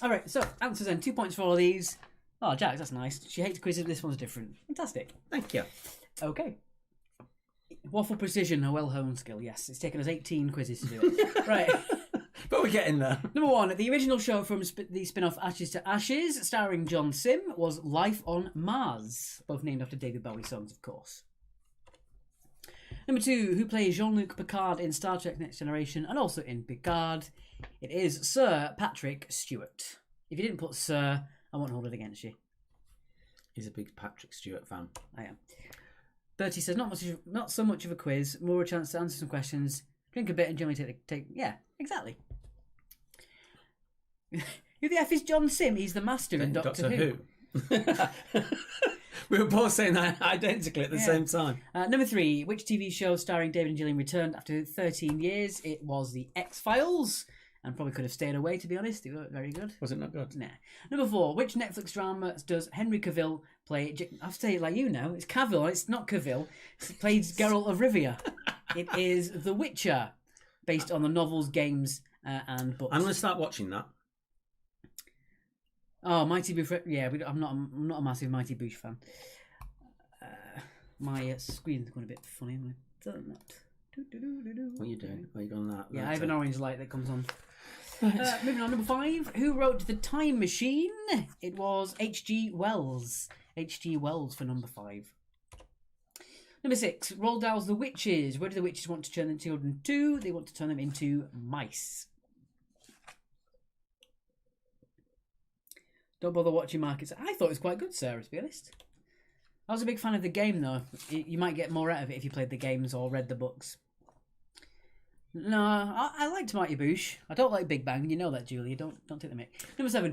All right, so answers then. 2 points for all of these. Oh, Jax, that's nice. She hates quizzes. This one's different. Fantastic. Thank you. Okay. Waffle precision, a well-honed skill. Yes, it's taken us 18 quizzes to do it. Right. But we're getting there. Number 1, the original show from the spin-off Ashes to Ashes, starring John Sim, was Life on Mars. Both named after David Bowie songs, of course. Number 2, who plays Jean-Luc Picard in Star Trek Next Generation and also in Picard? It is Sir Patrick Stewart. If you didn't put Sir, I won't hold it against you. He's a big Patrick Stewart fan. I am. Bertie says, not so much of a quiz, more a chance to answer some questions, drink a bit and generally take yeah, exactly. Who the F is John Sim? He's the master in Doctor Who. We were both saying that identically at the same time. Number 3, which TV show starring David and Gillian returned after 13 years? It was The X-Files, and probably could have stayed away, to be honest. It wasn't very good. Was it not good? Nah. Number 4, which Netflix drama does Henry Cavill play? I have to say it like you know. It's Cavill, it's not Cavill. He plays Geralt of Rivia. It is The Witcher, based on the novels, games, and books. I'm going to start watching that. Oh, Mighty Boosh. Yeah, I'm not a massive Mighty Boosh fan. My screen's going a bit funny. What are you doing? Are you going that? Yeah, I have an orange light that comes on. Moving on, number 5. Who wrote The Time Machine? It was H.G. Wells. H.G. Wells for number 5. Number 6. Roald Dahl's The Witches. Where do the witches want to turn their children to? They want to turn them into mice. Don't bother watching Markets. I thought it was quite good, Sarah, to be honest. I was a big fan of the game, though. You might get more out of it if you played the games or read the books. No, I liked Mighty Boosh. I don't like Big Bang. You know that, Julia. Don't take the mic. Number 7.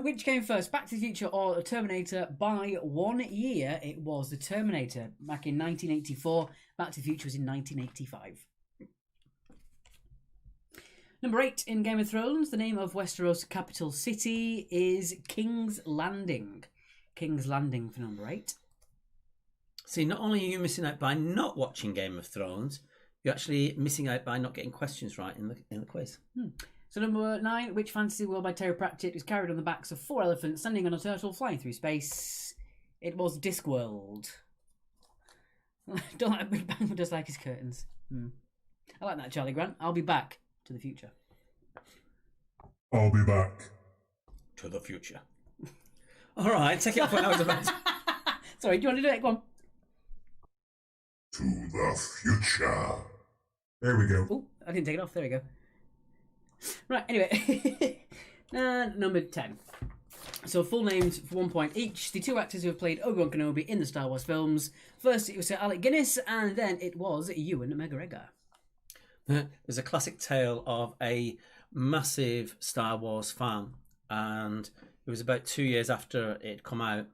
Which came first, Back to the Future or Terminator? By 1 year, it was the Terminator. Back in 1984. Back to the Future was in 1985. Number 8 in Game of Thrones. The name of Westeros' capital city is King's Landing. King's Landing for number 8. See, not only are you missing out by not watching Game of Thrones, you're actually missing out by not getting questions right in the quiz. So number 9, which fantasy world by Terry Pratchett was carried on the backs of 4 elephants standing on a turtle flying through space? It was Discworld. Don't like Big Bang, just like his curtains. I like that, Charlie Grant. I'll be back to the future. I'll be back. To the future. All right, take it off when I was about to... Sorry, do you want to do it? Go on. To the future. There we go. Oh, I didn't take it off. There we go. Right, anyway. Number 10. So full names for 1 point each. The 2 actors who have played Obi-Wan Kenobi in the Star Wars films. First it was Sir Alec Guinness, and then it was Ewan McGregor. There's a classic tale of a massive Star Wars fan, and it was about 2 years after it had come out,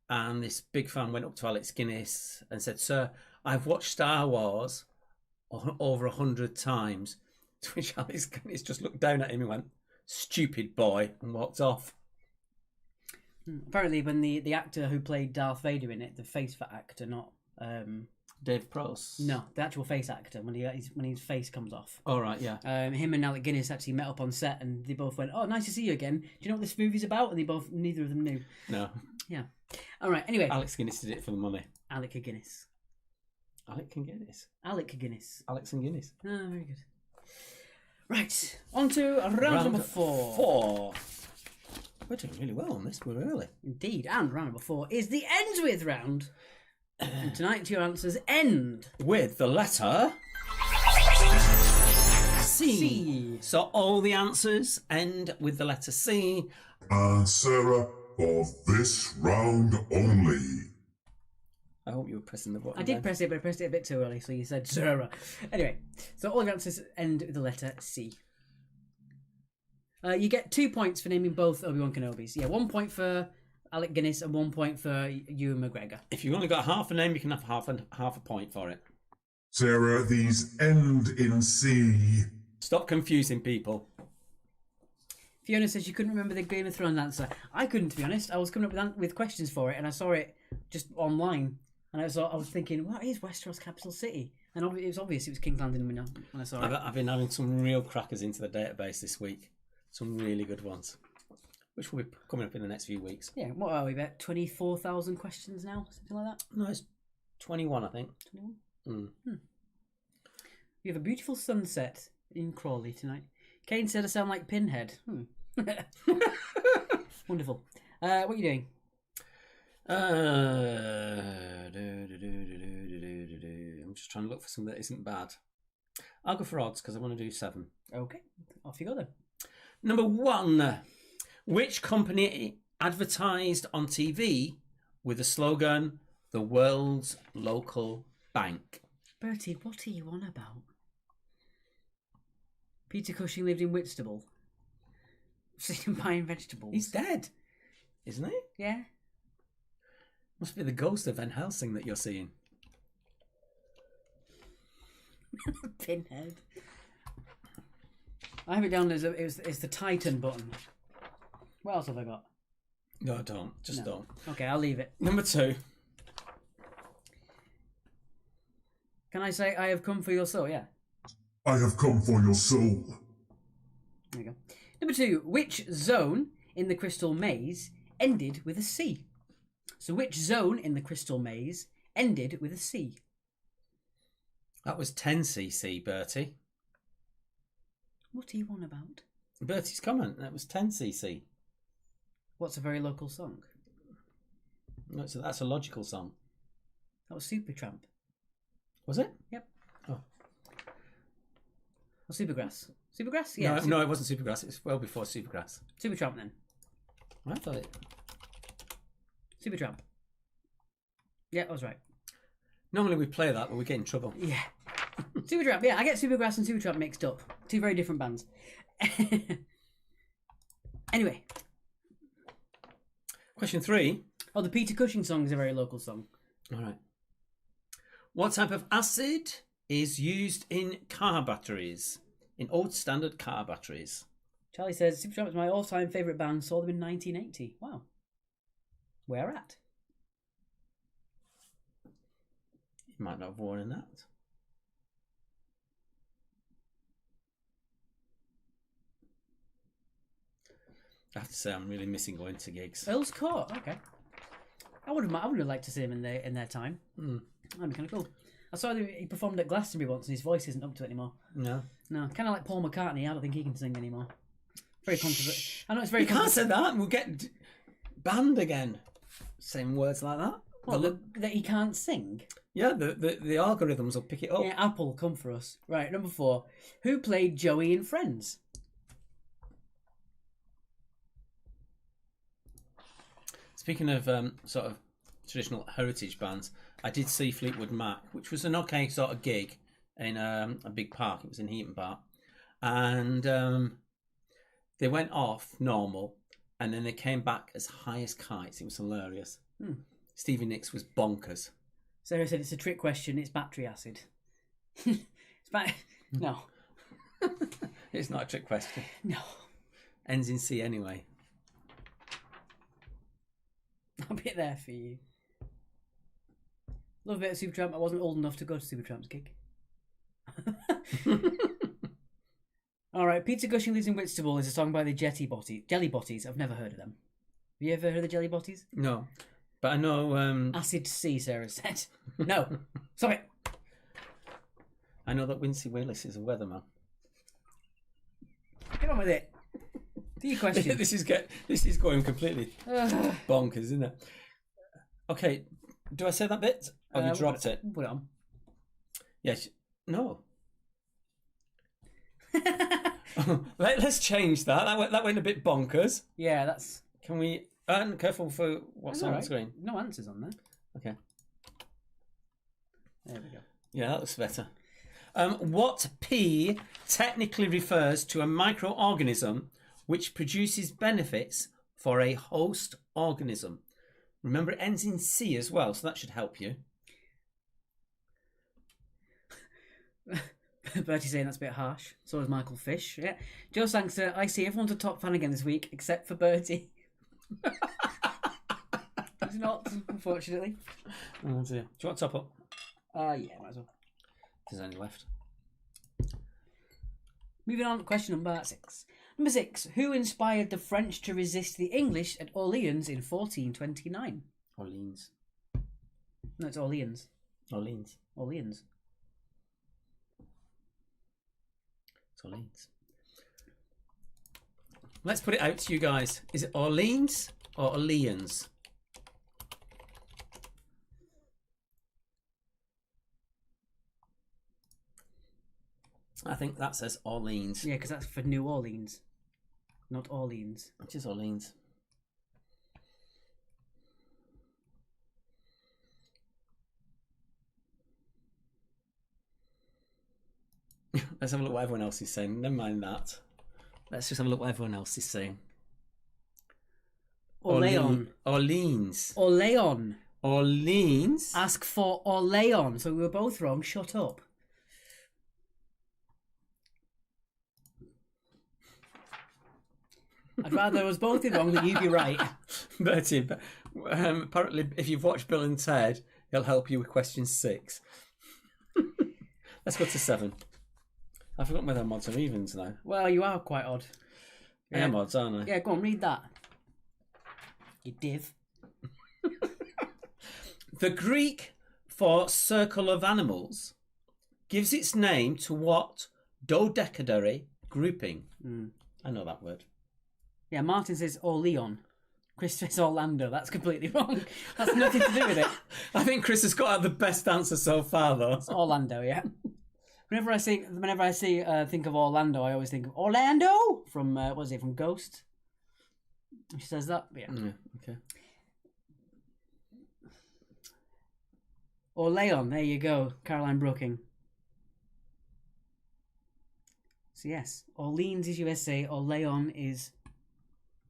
and this big fan went up to Alex Guinness and said, "Sir, I've watched Star Wars over 100 times." To which Alex Guinness just looked down at him and went, "Stupid boy," and walked off. Apparently, when the actor who played Darth Vader in it, the face for actor, not Dave Pross. no, the actual face actor, when his face comes off. All right, yeah. Him and Alec Guinness actually met up on set, and they both went, "Oh, nice to see you again. Do you know what this movie's about?" And neither of them knew. No. Yeah. All right. Anyway, Alex Guinness did it for the money. Alec Guinness. Alec and Guinness. Alec Guinness. Alex and Guinness. Ah, very good. Right, on to round number 4. We're doing really well on this. We're early. Indeed, and round number 4 is the ends with round. And tonight your answers end With the letter C. C. So all the answers end with the letter C. And Sarah, for this round only. I hope you were pressing the button. I did then. press it, but I pressed it a bit too early, so you said Sarah. Anyway, so all the answers end with the letter C. You get 2 points for naming both Obi-Wan Kenobis. Yeah, 1 point for Alec Guinness and 1 point for Ewan McGregor. If you've only got half a name, you can have half a point for it. Sarah, these end in C. Stop confusing people. Fiona says she couldn't remember the Game of Thrones answer. I couldn't, to be honest. I was coming up with questions for it, and I saw it just online. And I was thinking, what is Westeros' capital city? And it was obvious it was King's Landing when I saw it. I've been having some real crackers into the database this week. Some really good ones, which will be coming up in the next few weeks. Yeah, what are we about? 24,000 questions now? Something like that? No, it's 21, I think. 21? We have a beautiful sunset in Crawley tonight. Kane said I sound like Pinhead. Wonderful. What are you doing? I'm just trying to look for something that isn't bad. I'll go for odds because I want to do 7. Okay, off you go then. Number 1. Which company advertised on TV with the slogan, "The world's local bank"? Bertie, what are you on about? Peter Cushing lived in Whitstable. Sitting buying vegetables. He's dead, isn't he? Yeah. Must be the ghost of Van Helsing that you're seeing. Pinhead. I have it down as it's the Titan button. What else have I got? No, don't. Just don't. Okay, I'll leave it. Number 2. Can I say I have come for your soul? Yeah. I have come for your soul. There you go. Number 2. Which zone in the Crystal Maze ended with a C? So which zone in the Crystal Maze ended with a C? That was 10cc, Bertie. What are you on about? Bertie's comment. That was 10cc. What's a very local song? No, so that's a logical song. That was Supertramp. Was it? Yep. Oh. Or Supergrass. Supergrass? Yeah. No, it wasn't Supergrass. It was well before Supergrass. Supertramp then. I thought it. Supertramp. Yeah, I was right. Normally we play that, but we get in trouble. Yeah. Supertramp, yeah, I get Supergrass and Supertramp mixed up. Two very different bands. Anyway. Question 3. Oh, the Peter Cushing song is a very local song. All right. What type of acid is used in car batteries? In old standard car batteries? Charlie says, Supertramp is my all-time favourite band. Saw them in 1980. Wow. Where at? You might not have worn that. I have to say, I'm really missing going to gigs. Earl's Court, okay. I would have liked to see him in their time. Mm. That'd be kind of cool. I saw that he performed at Glastonbury once and his voice isn't up to it anymore. No. No, kind of like Paul McCartney. I don't think he can sing anymore. Very controversial. I know it's very You can't say that and we'll get banned again. Saying words like that. Well, that he can't sing? Yeah, the algorithms will pick it up. Yeah, Apple, come for us. Right, number 4. Who played Joey in Friends? Speaking of sort of traditional heritage bands, I did see Fleetwood Mac, which was an okay sort of gig in a big park. It was in Heaton Park. And they went off normal, and then they came back as high as kites. It was hilarious. Stevie Nicks was bonkers. Sarah said it's a trick question. It's battery acid. No. It's not a trick question. No. Ends in C anyway. I'll be there for you. Love a bit of Supertramp. I wasn't old enough to go to Supertramp's gig. Alright, Peter Cushing Lives in Whitstable is a song by the Jelly Botties. I've never heard of them. Have you ever heard of the Jelly Botties? No. But I know... Acid C, Sarah said. No. Stop it. I know that Wincy Willis is a weatherman. Get on with it. Do your question. This is going completely bonkers, isn't it? Okay, do I say that bit? Or have you dropped it? Put it on. Yes. No. Let's change that. That went a bit bonkers. Yeah, that's... Can we... careful for what's on the screen. No answers on there. Okay. There we go. Yeah, that looks better. What P technically refers to a microorganism which produces benefits for a host organism? Remember, it ends in C as well, so that should help you. Bertie saying that's a bit harsh. So is Michael Fish. Yeah. Joe Sangster, I see everyone's a top fan again this week, except for Bertie. He's not, unfortunately. Oh dear. Do you want top up? Yeah, might as well. There's only left. Moving on, question number 6. Number 6. Who inspired the French to resist the English at Orleans in 1429? Orleans. No, it's Orleans. Orleans. Orleans. It's Orleans. Let's put it out to you guys. Is it Orleans or Orleans? I think that says Orleans. Yeah, because that's for New Orleans, not Orleans. Which is Orleans. Let's have a look what everyone else is saying. Never mind that. Let's just have a look what everyone else is saying. Orleans. Orleans. Orleans. Orleans. Ask for Orleans. So we were both wrong. Shut up. I'd rather us both be wrong than you be right. Bertie, apparently if you've watched Bill and Ted, he'll help you with question 6. Let's go to 7. I've forgotten whether I'm odds or evens now. Well, you are quite odd. I am odds, aren't I? Yeah, go on, read that. You div. The Greek for circle of animals gives its name to what dodecadary grouping? I know that word. Yeah, Martin says Orleans. Chris says Orlando. That's completely wrong. That's nothing to do with it. I think Chris has got the best answer so far, though. It's Orlando, yeah. Whenever I think of Orlando, I always think of Orlando from what is it, from Ghost? She says that, yeah. Okay. Or Leon. There you go. Caroline Brooking. So yes, Orleans is USA or Leon is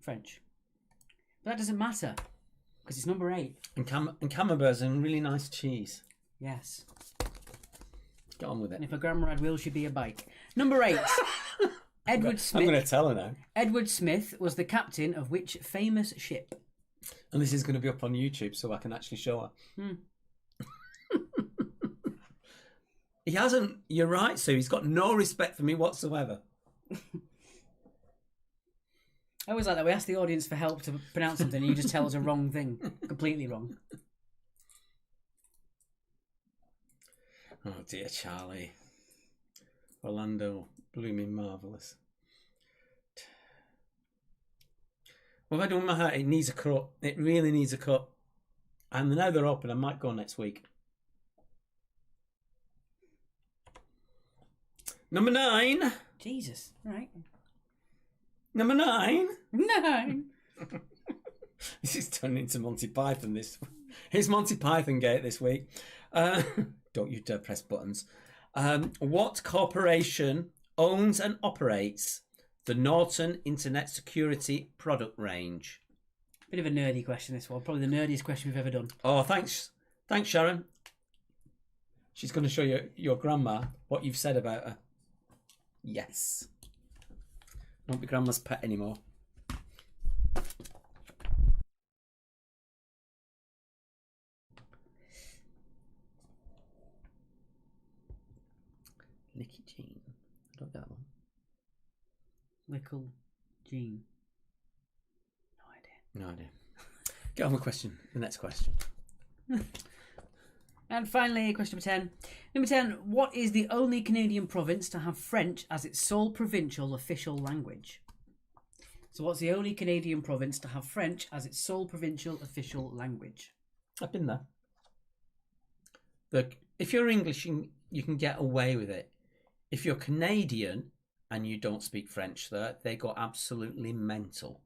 French. But that doesn't matter because it's number 8. And Camembert's a really nice cheese. Yes. Get on with it. And if a grandma had wheels, she'd be a bike. Number 8. Edward Smith. I'm going to tell her now. Edward Smith was the captain of which famous ship? And this is going to be up on YouTube so I can actually show her. He hasn't. You're right, Sue. He's got no respect for me whatsoever. I always like that. We ask the audience for help to pronounce something and you just tell us a wrong thing. Completely wrong. Oh dear, Charlie. Orlando, blooming marvellous. What have I done with my hat? It needs a cut. It really needs a cut. And now they're open. I might go next week. Number 9. Jesus. Right. Number 9. 9. This is turning into Monty Python. Here's Monty Python Gate this week. Don't you dare press buttons. What corporation owns and operates the Norton Internet Security product range? Bit of a nerdy question, this one. Probably the nerdiest question we've ever done. Oh, thanks. Thanks, Sharon. She's going to show your grandma what you've said about her. Yes. Won't be grandma's pet anymore. Nicky Jean. I don't get that one. Lickle Jean. No idea. Get on with the next question. And finally, question number 10. Number 10, what is the only Canadian province to have French as its sole provincial official language? So what's the only Canadian province to have French as its sole provincial official language? I've been there. Look, if you're English, you can get away with it. If you're Canadian and you don't speak French there, they go absolutely mental.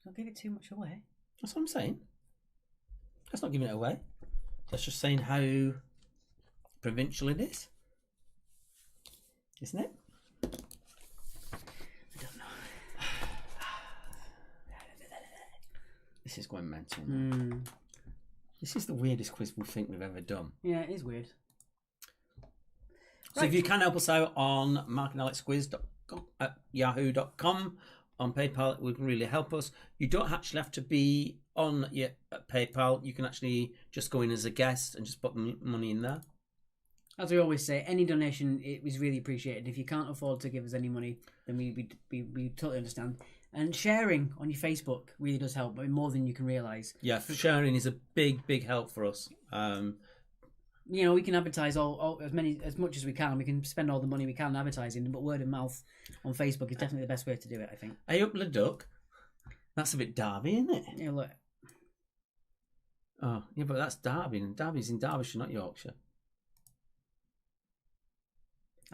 Don't give it too much away. That's what I'm saying. That's not giving it away. That's just saying how provincial it is. Isn't it? I don't know. This is going mental. Mm. This is the weirdest quiz we think we've ever done. Yeah, it is weird. So if you can help us out on markandalexquiz.com at yahoo.com, on PayPal, it would really help us. You don't actually have to be on your PayPal. You can actually just go in as a guest and just put money in there. As we always say, any donation is really appreciated. If you can't afford to give us any money, then we totally understand. And sharing on your Facebook really does help, more than you can realise. Yeah, sharing is a big help for us. You know, we can advertise as much as we can. We can spend all the money we can advertising, but word of mouth on Facebook is definitely the best way to do it, I think. Hey up the duck. That's a bit Derby, isn't it? Yeah, look. Oh, yeah, but that's Derby, and Derby's in Derbyshire, not Yorkshire.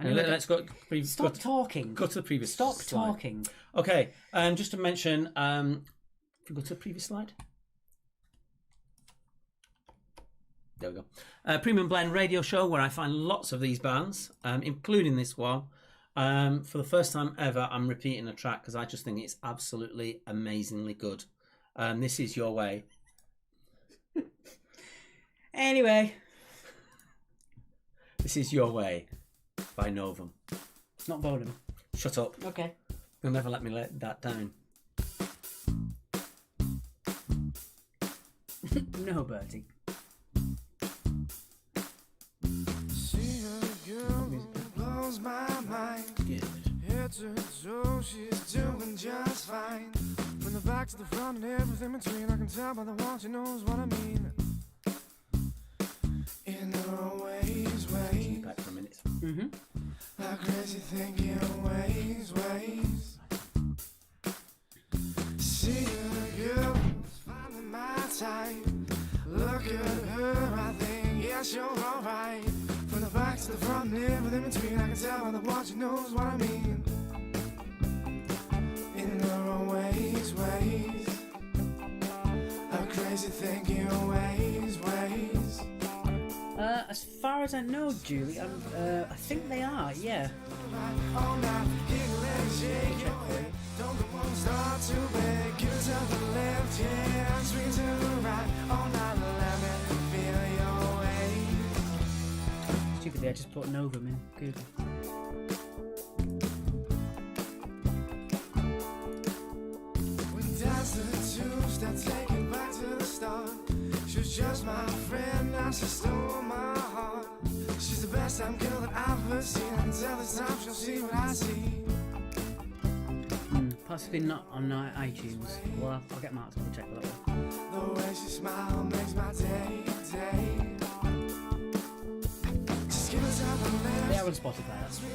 Let's go. Stop talking. Go to the previous. Stop slide. talking. Okay, just to mention, if we go to the previous slide. There we go. Premium Blend radio show where I find lots of these bands, including this one. For the first time ever, I'm repeating a track because I just think it's absolutely amazingly good. This is Your Way. Anyway. This is Your Way by Novum. Not Bodum. Shut up. Okay. You'll never let me let that down. No, Bertie. See a girl blows my mind. Head to toe, she's doing just fine. From the back to the front and everything between, I can tell by the watch she knows what I mean. In her ways. Back for a minute. Mm-hmm. Like crazy thinking ways. See a girl finding my type. Look at her, I think, yes, you're alright. From the back to the front and everything between, I can tell by the watch she knows what I mean. In her ways. Like crazy thinking ways. As far as I know, Julie, I think they are. Yeah. All night, giggle and shake your head. Don't start to beg. Give it to the left, yeah. Swing to the right. All night, let me feel your way. Stupidly, I just put Novum in Google. We danced to the two-step, take it back to the start. She was just my friend, now she stole my heart. She's the best damn girl that I've ever seen. Until this time she'll see what I see. Possibly not on iTunes. Well, I'll get Mark to double check for that one. The way she smiles makes my day. Just give us out the left. They are on Spotify. That's where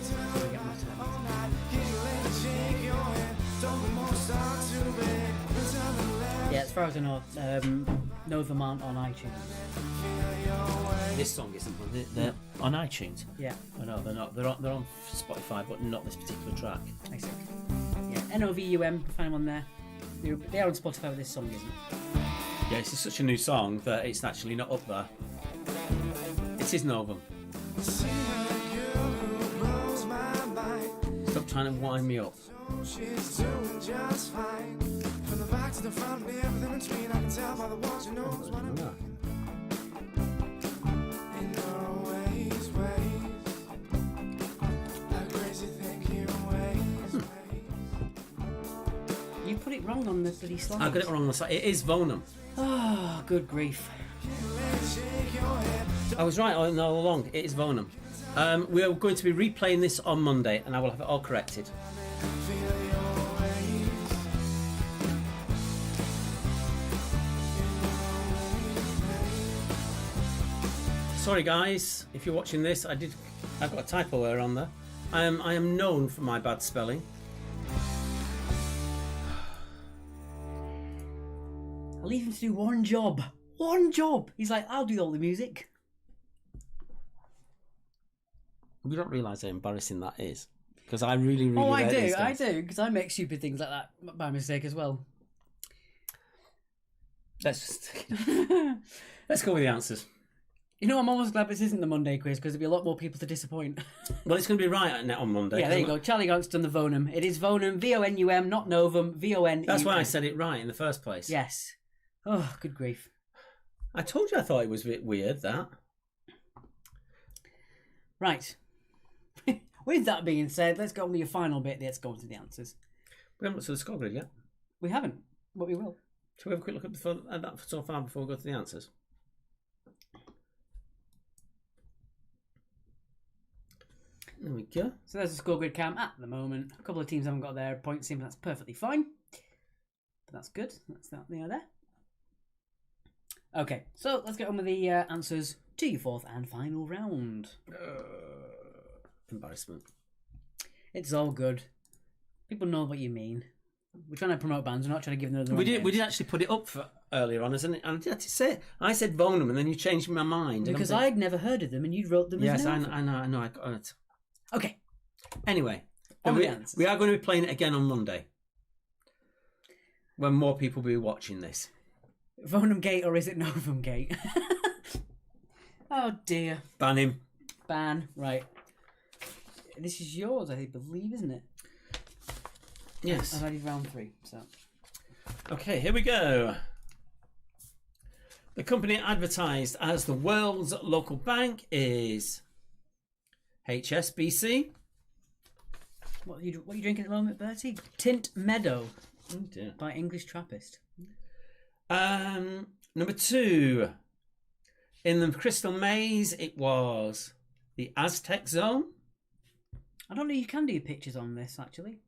we get most of them. All night, giggle and shake your head. Don't more start to beg. Give us out the left. Yeah, as far as I know, Novum aren't on iTunes. Feel your way. This song isn't on. They're on iTunes. Yeah, Oh no, they're not. They're on Spotify, but not this particular track. I see. Yeah, Novum, find them on there. They are on Spotify, but this song isn't. Yeah, it's such a new song that it's actually not up there. It is Novum. See a girl who blows my mind. Stop trying to wind me up. She's doing just fine. From the back to the front and everything between. I can tell by the watch she knows what I mean. In her ways. Like crazy thinking ways. You put it wrong on the bloody slide. I got it wrong. It is Vonum. Oh, good grief. Shake your head. I was right all along. It is Vonum. We are going to be replaying this on Monday, and I will have it all corrected. Feel your ways. Sorry, guys, if you're watching this, I've got a typo error on there. I am known for my bad spelling. I'll leave him to do one job. One job. He's like, I'll do all the music. You don't realise how embarrassing that is, because I really Oh, I rate do. these I guys. do, because I make stupid things like that by mistake as well. Let's go with the answers. You know, I'm almost glad this isn't the Monday quiz because there'll be a lot more people to disappoint. Well, it's going to be right on Monday. Yeah, there you go. Charlie Gaunt's done the Vonum. It is Vonum, Vonum, not Novum, Von. That's why I said it right in the first place. Yes. Oh, good grief. I told you I thought it was a bit weird, that. Right. With that being said, let's go on with your final bit. Let's go on to the answers. We haven't looked at the score grid yet. We haven't, but we will. Shall we have a quick look at that so far before we go to the answers? There we go. So there's the score grid cam at the moment. A couple of teams haven't got their points in, but that's perfectly fine. But that's good. That's that there. Okay, so let's get on with the answers to your fourth and final round. Embarrassment. It's all good. People know what you mean. We're trying to promote bands. We're not trying to give them the We did actually put it up for earlier on, isn't it? And I had to say it. I said Vonum, and then you changed my mind. Because I'd never heard of them, and you wrote them. Yes, as I Novum. know. I got it. Okay. Anyway, On we the answers. are going to be playing it again on Monday, when more people will be watching this. Vonum Gate, or is it Novum Gate? Oh dear. Ban him. Ban. Right. This is yours, I believe, isn't it? Yes. I've added round 3, so. Okay, here we go. The company advertised as the world's local bank is HSBC. What are you drinking at the moment, Bertie? Tint Meadow Oh dear. by English Trappist. Number 2. In the Crystal Maze, it was the Aztec Zone. I don't know, you can do pictures on this, actually.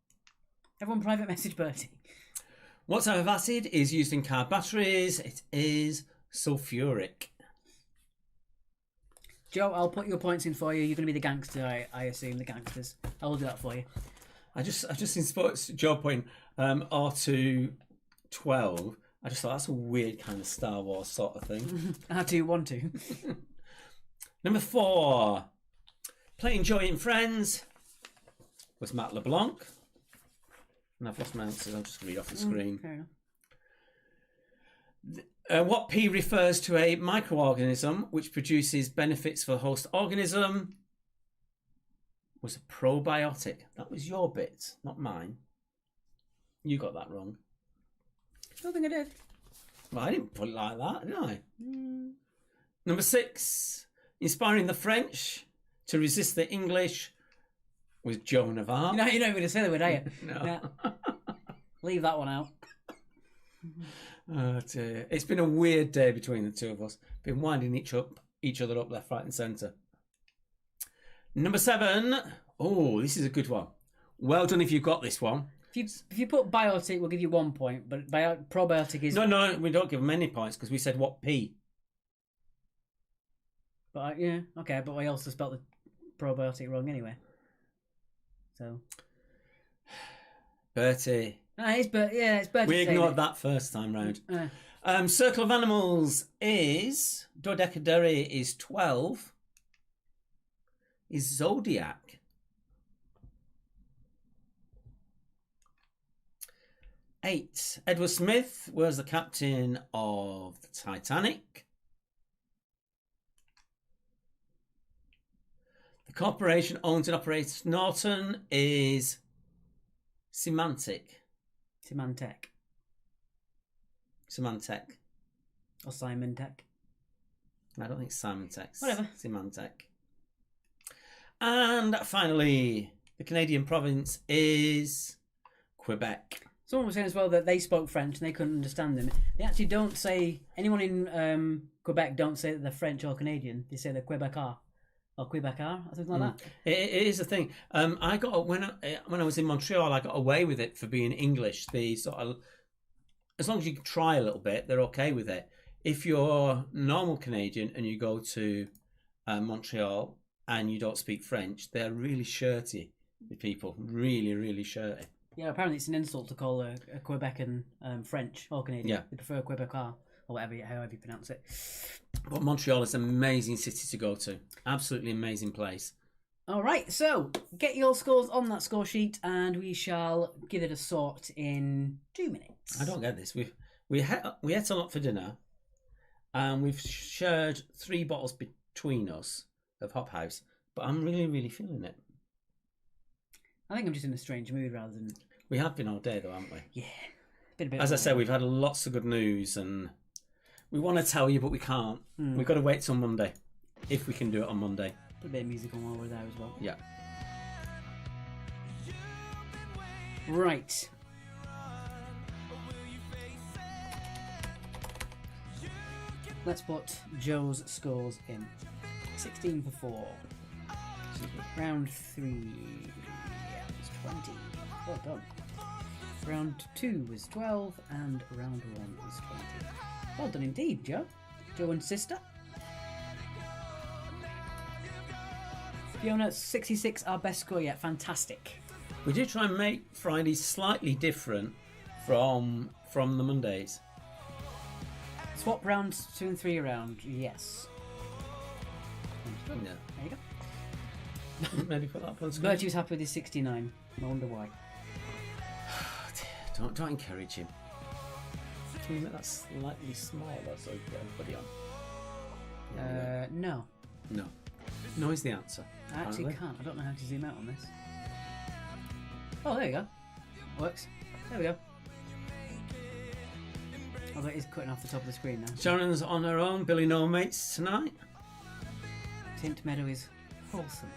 Everyone private message Bertie. What type of acid is used in car batteries? It is sulfuric. Joe, I'll put your points in for you. You're going to be the gangster, I assume, the gangsters. I will do that for you. I just seen sports Joe putting R2 12. I just thought that's a weird kind of Star Wars sort of thing. R212. Number 4. Playing Joey and Friends was Matt LeBlanc. And I've lost my answers. I'll just read off the screen. Fair enough. What P refers to a microorganism which produces benefits for the host organism was a probiotic. That was your bit, not mine. You got that wrong. I don't think I did. Well, I didn't put it like that, did I? Number 6, inspiring the French to resist the English was Joan of Arc. You're not going to say that word, are you? No. Leave that one out. Oh dear. It's been a weird day between the two of us. Been winding each other up left, right and centre. Number 7. Oh, this is a good one. Well done if you got this one. If you put biotic, we'll give you 1 point, but probiotic is... No, we don't give them any points because we said what P. But yeah, okay, but I also spelled the probiotic wrong anyway. So... Bertie. It's Bertie. We ignored that first time round. Circle of Animals is... Dodecadere is 12. Is Zodiac. Eight. Edward Smith was the captain of the Titanic. The corporation owns and operates Norton is Symantec. Symantec. Or Simon Tech. I don't think Symantec. Whatever. Symantec. And finally, the Canadian province is Quebec. Someone was saying as well that they spoke French and they couldn't understand them. They actually don't say... Anyone in Quebec don't say that they're French or Canadian. They say they're Quebecers. Or Quebecers, or something like that. It is a thing. I got when I was in Montreal, I got away with it for being English. The sort of, as long as you try a little bit, they're okay with it. If you're normal Canadian and you go to Montreal and you don't speak French, they're really shirty. The people really, really shirty. Yeah, apparently it's an insult to call a Quebecan French or Canadian. Yeah. They prefer Quebecers or whatever, however you pronounce it. But Montreal is an amazing city to go to. Absolutely amazing place. All right, so get your scores on that score sheet and we shall give it a sort in 2 minutes. I don't get this. We ate a lot for dinner and we've shared 3 bottles between us of Hop House, but I'm really, really feeling it. I think I'm just in a strange mood rather than... We have been all day though, haven't we? Yeah. Been a bit As I said, we've had lots of good news and we want to tell you, but we can't. We've got to wait till Monday, if we can do it on Monday. Put a bit of music on while we're there as well. Yeah. Right. Let's put Joe's scores in. 16 for 4. Round 3 was 20. Well done. Round 2 was 12 and round 1 was 20. Well done indeed, Joe. Joe and sister. Fiona, 66, our best score yet. Fantastic. We did try and make Fridays slightly different from the Mondays. Swap rounds 2 and 3 around, yes. Yeah. There you go. Maybe put that up on screen. Bertie was happy with his 69. I wonder why. Don't encourage him. Can you make that slightly smaller so you get everybody on? No. No. No is the answer. I actually apparently. can't. I don't know how to zoom out on this. Oh, there you go. Works. There we go. Although it is cutting off the top of the screen now. Sharon's on her own. Billy no mates tonight. Tint Meadow is wholesome.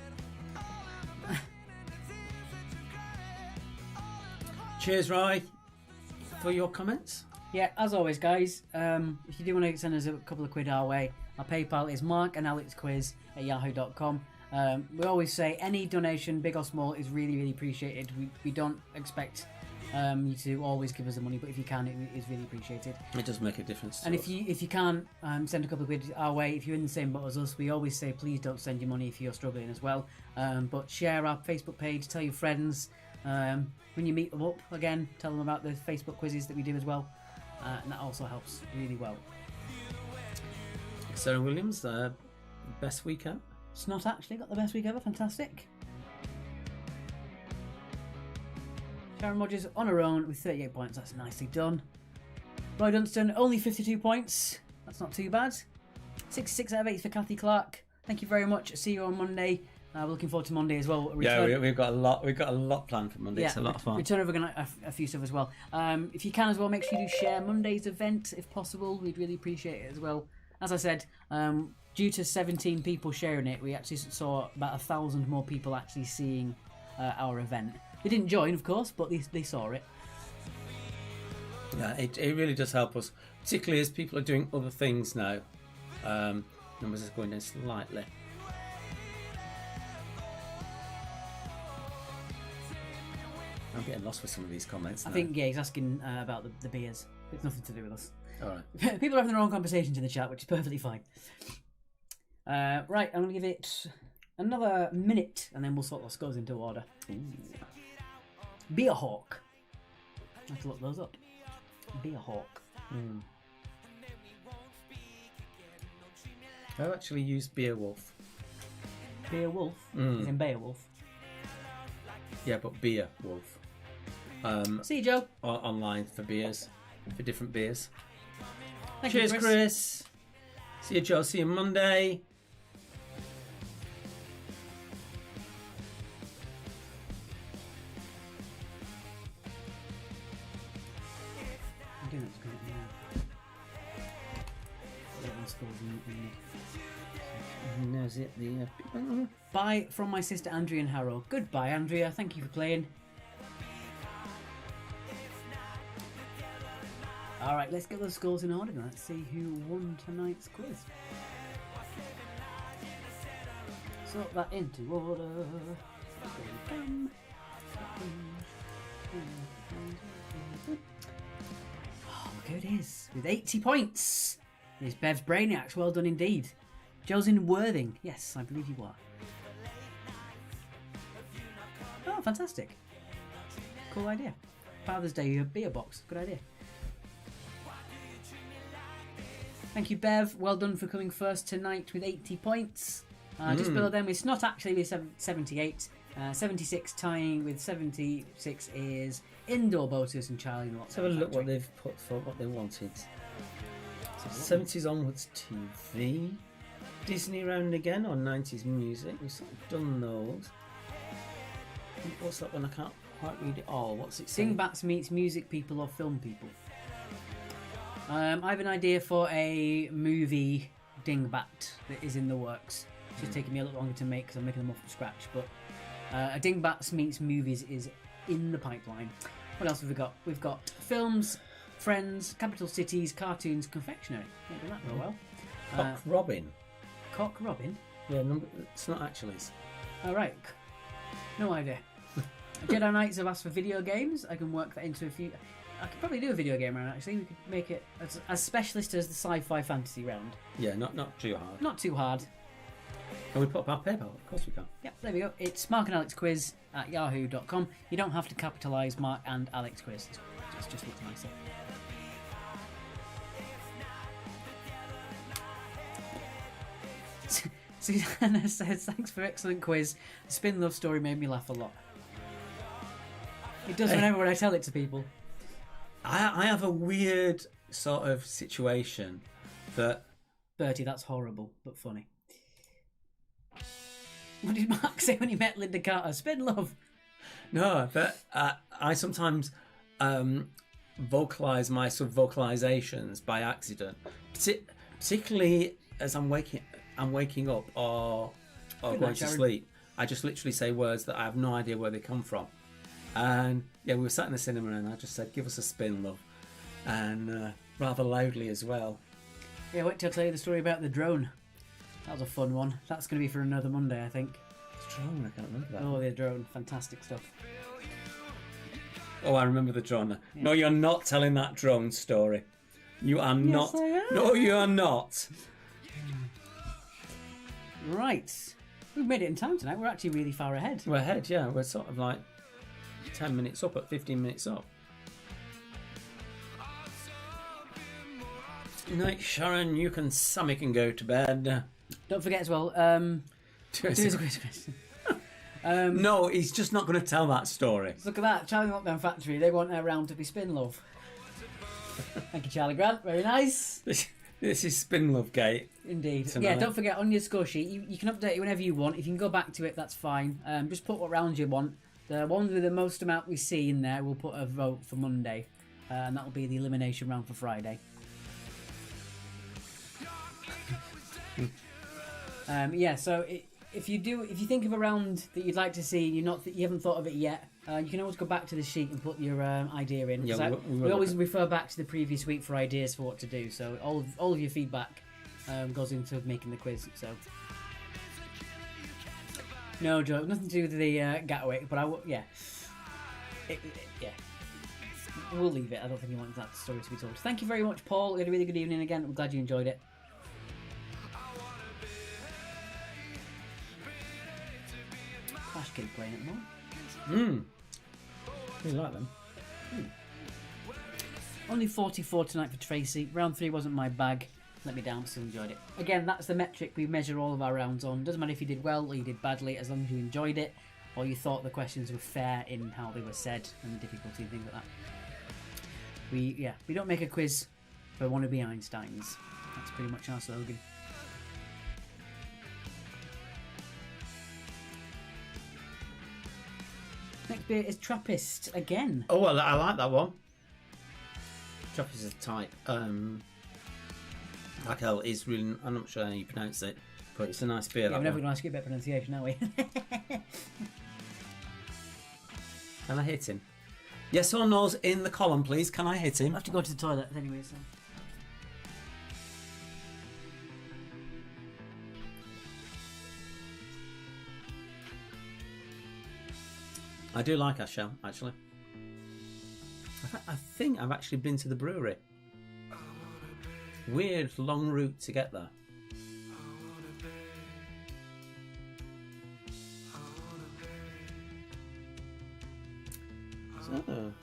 Cheers, Roy, for your comments. Yeah, as always, guys, if you do want to send us a couple of quid our way, our PayPal is markandalexquiz@yahoo.com. We always say any donation, big or small, is really, really appreciated. We don't expect you to always give us the money, but if you can, it is really appreciated. It does make a difference. And if you can't send a couple of quid our way, if you're in the same boat as us, we always say please don't send your money if you're struggling as well. But share our Facebook page, tell your friends. When you meet them up again, tell them about the Facebook quizzes that we do as well, and that also helps really well. Sarah Williams, best week ever. It's not actually got the best week ever. Fantastic. Sharon Rogers on her own with 38 points. That's nicely done. Roy Dunstan, only 52 points. That's not too bad. 66 out of 8 for Kathy Clark. Thank you very much. See you on Monday. We're looking forward to Monday as well. We've got a lot planned for Monday. It's a lot of fun. Return over a few stuff as well. If you can as well, make sure you do share Monday's event if possible. We'd really appreciate it as well. As I said, due to 17 people sharing it, we actually saw about 1,000 more people actually seeing our event. They didn't join, of course, but they saw it. Yeah, it really does help us, particularly as people are doing other things now. Numbers are going down slightly. I'm getting lost with some of these comments now. I think, he's asking about the beers. It's nothing to do with us. All right. People are having their own conversations in the chat, which is perfectly fine. Right, I'm going to give it another minute, and then we'll sort those scores into order. Beerhawk. I have to look those up. Beerhawk. I've actually used Beowulf. Beowulf? As in Beowulf? Yeah, but Beerwolf. See you, Joe. Online for beers, for different beers. Thank Cheers, you, Chris. See you, Joe. See you Monday. I'm doing it good now. There's it. The Bye from my sister Andrea and Harrow. Goodbye, Andrea. Thank you for playing. Alright, let's get those scores in order. Let's see who won tonight's quiz. Sort that into order. Oh, look who it is. With 80 points. It's Bev's Brainiacs. Well done indeed. Josin Worthing. Yes, I believe you are. Oh, fantastic. Cool idea. Father's Day beer box. Good idea. Thank you, Bev. Well done for coming first tonight with 80 points. Just below them, it's not actually with 78. 76 tying with 76 is Indoor Boaters and Charlie and Lots. Let's have a look what they've put for what they wanted. 70s onwards TV. Disney round again or 90s music. We've sort of done those. What's that one? I can't quite read it all. What's it saying? Dingbats meets music people or film people. I have an idea for a movie Dingbat that is in the works. It's just taking me a little longer to make because I'm making them off from scratch. But a Dingbats meets movies is in the pipeline. What else have we got? We've got films, Friends, Capital Cities, cartoons, confectionery. Maybe that go well. Cock Robin. Cock Robin? Yeah, it's not actually. All right. No idea. Jedi Knights have asked for video games. I can work that into a few. I could probably do a video game round actually. We could make it as specialist as the sci-fi fantasy round. Yeah, not too hard. Not too hard. Can we put up our PayPal? Of course we can. Yep, there we go. It's Mark and Alex Quiz at yahoo.com. You don't have to capitalise Mark and Alex Quiz. It just looks nicer. Susanna says, thanks for excellent quiz. The Spin Love story made me laugh a lot. It does whenever I tell it to people. I have a weird sort of situation that... Bertie, that's horrible, but funny. What did Mark say when he met Linda Carter? Spin Love! No, but I sometimes vocalise my sub-vocalisations by accident. Particularly as I'm waking up or going to sleep. I just literally say words that I have no idea where they come from. And yeah, we were sat in the cinema and I just said, give us a spin, love. And rather loudly as well. Yeah, wait till I tell you the story about the drone. That was a fun one. That's going to be for another Monday, I think. It's drone, I can't remember that. Oh, the drone. Fantastic stuff. Oh, I remember the drone. Yeah. No, you're not telling that drone story. You are not. Yes, I am. No, you are not. Right. We've made it in time tonight. We're actually really far ahead. We're ahead, yeah. We're sort of like 10 minutes up at 15 minutes up. Night, Sharon. You can. Sammy can go to bed. Don't forget as well. Do us a quiz question. No, he's just not going to tell that story. Look at that. Charlie Lockdown Factory. They want their round to be Spin Love. Thank you, Charlie Grant. Very nice. This is Spin Love Gate. Indeed. Tonight. Yeah, don't forget, on your score sheet, you can update it whenever you want. If you can go back to it, that's fine. Just put what rounds you want. The ones with the most amount we see in there, we'll put a vote for Monday. And that'll be the elimination round for Friday. Yeah, so if you think of a round that you'd like to see, you haven't thought of it yet, you can always go back to the sheet and put your idea in. Yeah, we always refer back to the previous week for ideas for what to do. So all of your feedback goes into making the quiz. So no joke, nothing to do with the Gatwick, but yeah, we'll leave it. I don't think you want that story to be told. Thank you very much, Paul. You had a really good evening again. I'm glad you enjoyed it. Clash Kid playing at the moment. You like them? Only 44 tonight for Tracy. Round 3 wasn't my bag. Let me down, but still enjoyed it. Again, that's the metric we measure all of our rounds on. Doesn't matter if you did well or you did badly, as long as you enjoyed it or you thought the questions were fair in how they were said and the difficulty and things like that. We don't make a quiz for wannabe Einsteins. That's pretty much our slogan. Next beer is Trappist again. Oh, well, I like that one. Trappist is a type. Like hell is really. I'm not sure how you pronounce it, but it's a nice beer. Yeah, we're never going to ask you about pronunciation, are we? Can I hit him? Yes or no's in the column, please. Can I hit him? I have to go to the toilet anyway, so. I do like Ashell, actually. I think I've actually been to the brewery. Weird long route to get there. So,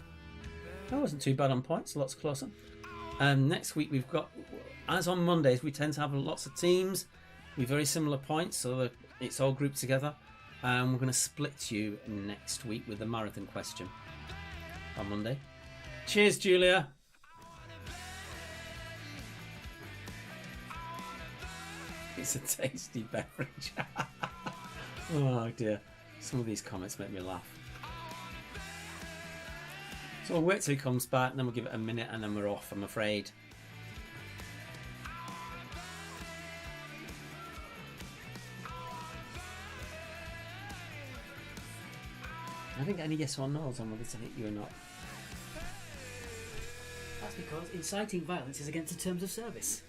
that wasn't too bad on points, lots closer. Next week we've got, as on Mondays, we tend to have lots of teams with very similar points, so that it's all grouped together. And we're going to split you next week with the marathon question on Monday. Cheers, Julia. It's a tasty beverage. Oh dear. Some of these comments make me laugh. So we'll wait till he comes back, and then we'll give it a minute, and then we're off, I'm afraid. I didn't get any yes or no's on whether to hit you or not. That's because inciting violence is against the terms of service.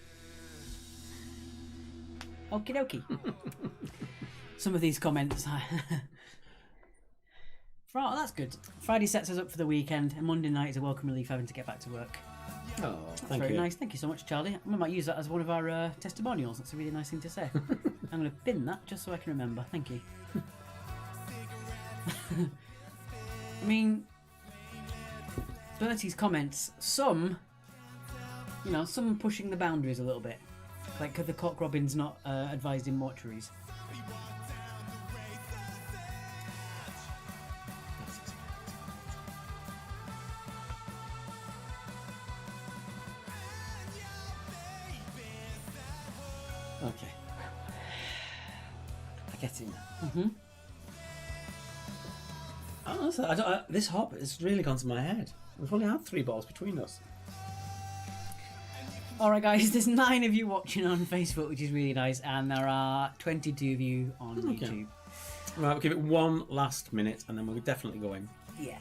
Okie dokie. Some of these comments. Oh, that's good. Friday sets us up for the weekend, and Monday night is a welcome relief having to get back to work. Oh, That's thank very you. nice. Thank you so much, Charlie. I might use that as one of our testimonials. That's a really nice thing to say. I'm going to pin that just so I can remember. Thank you. I mean, Bertie's comments, some pushing the boundaries a little bit. Like, could the cock robin's not advised in mortuaries? Okay. I get it now. Mm-hmm. Honestly, this hop has really gone to my head. We've only had 3 balls between us. Alright guys, there's 9 of you watching on Facebook, which is really nice, and there are 22 of you on YouTube. Right, we'll give it one last minute, and then we'll definitely go in. Yeah.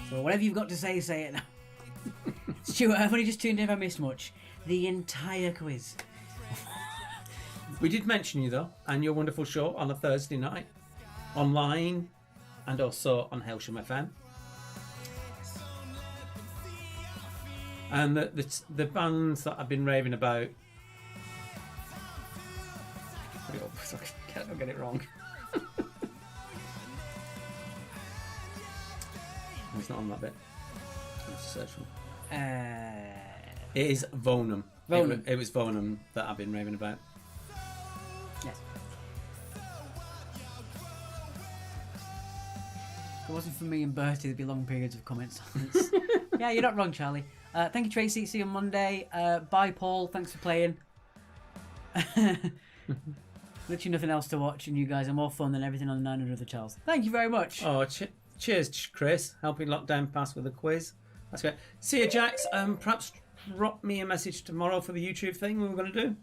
So whatever you've got to say it now. Stuart, I've only just tuned in if I missed much. The entire quiz. We did mention you, though, and your wonderful show on a Thursday night. Online, and also on Hailsham FM. And the bands that I've been raving about. Put it up so I can't get it wrong. It's not on that bit. Let's search for it. It is Vonum. Vonum. It was Vonum that I've been raving about. Yes. If it wasn't for me and Bertie, there'd be long periods of comment silence. Yeah, you're not wrong, Charlie. Thank you, Tracy. See you on Monday. Bye, Paul. Thanks for playing. Literally nothing else to watch, and you guys are more fun than everything on the 900 Other Channels. Thank you very much. Oh, cheers, Chris. Helping lockdown pass with a quiz. That's great. See you, Jax. Perhaps drop me a message tomorrow for the YouTube thing we were going to do.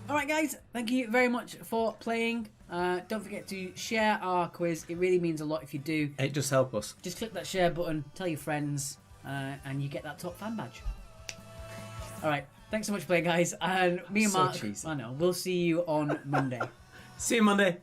Alright guys, thank you very much for playing. Don't forget to share our quiz. It really means a lot if you do. It does help us. Just click that share button, tell your friends, and you get that top fan badge. Alright, thanks so much for playing guys. And me and So Mark, cheesy. I know, we'll see you on Monday. See you Monday.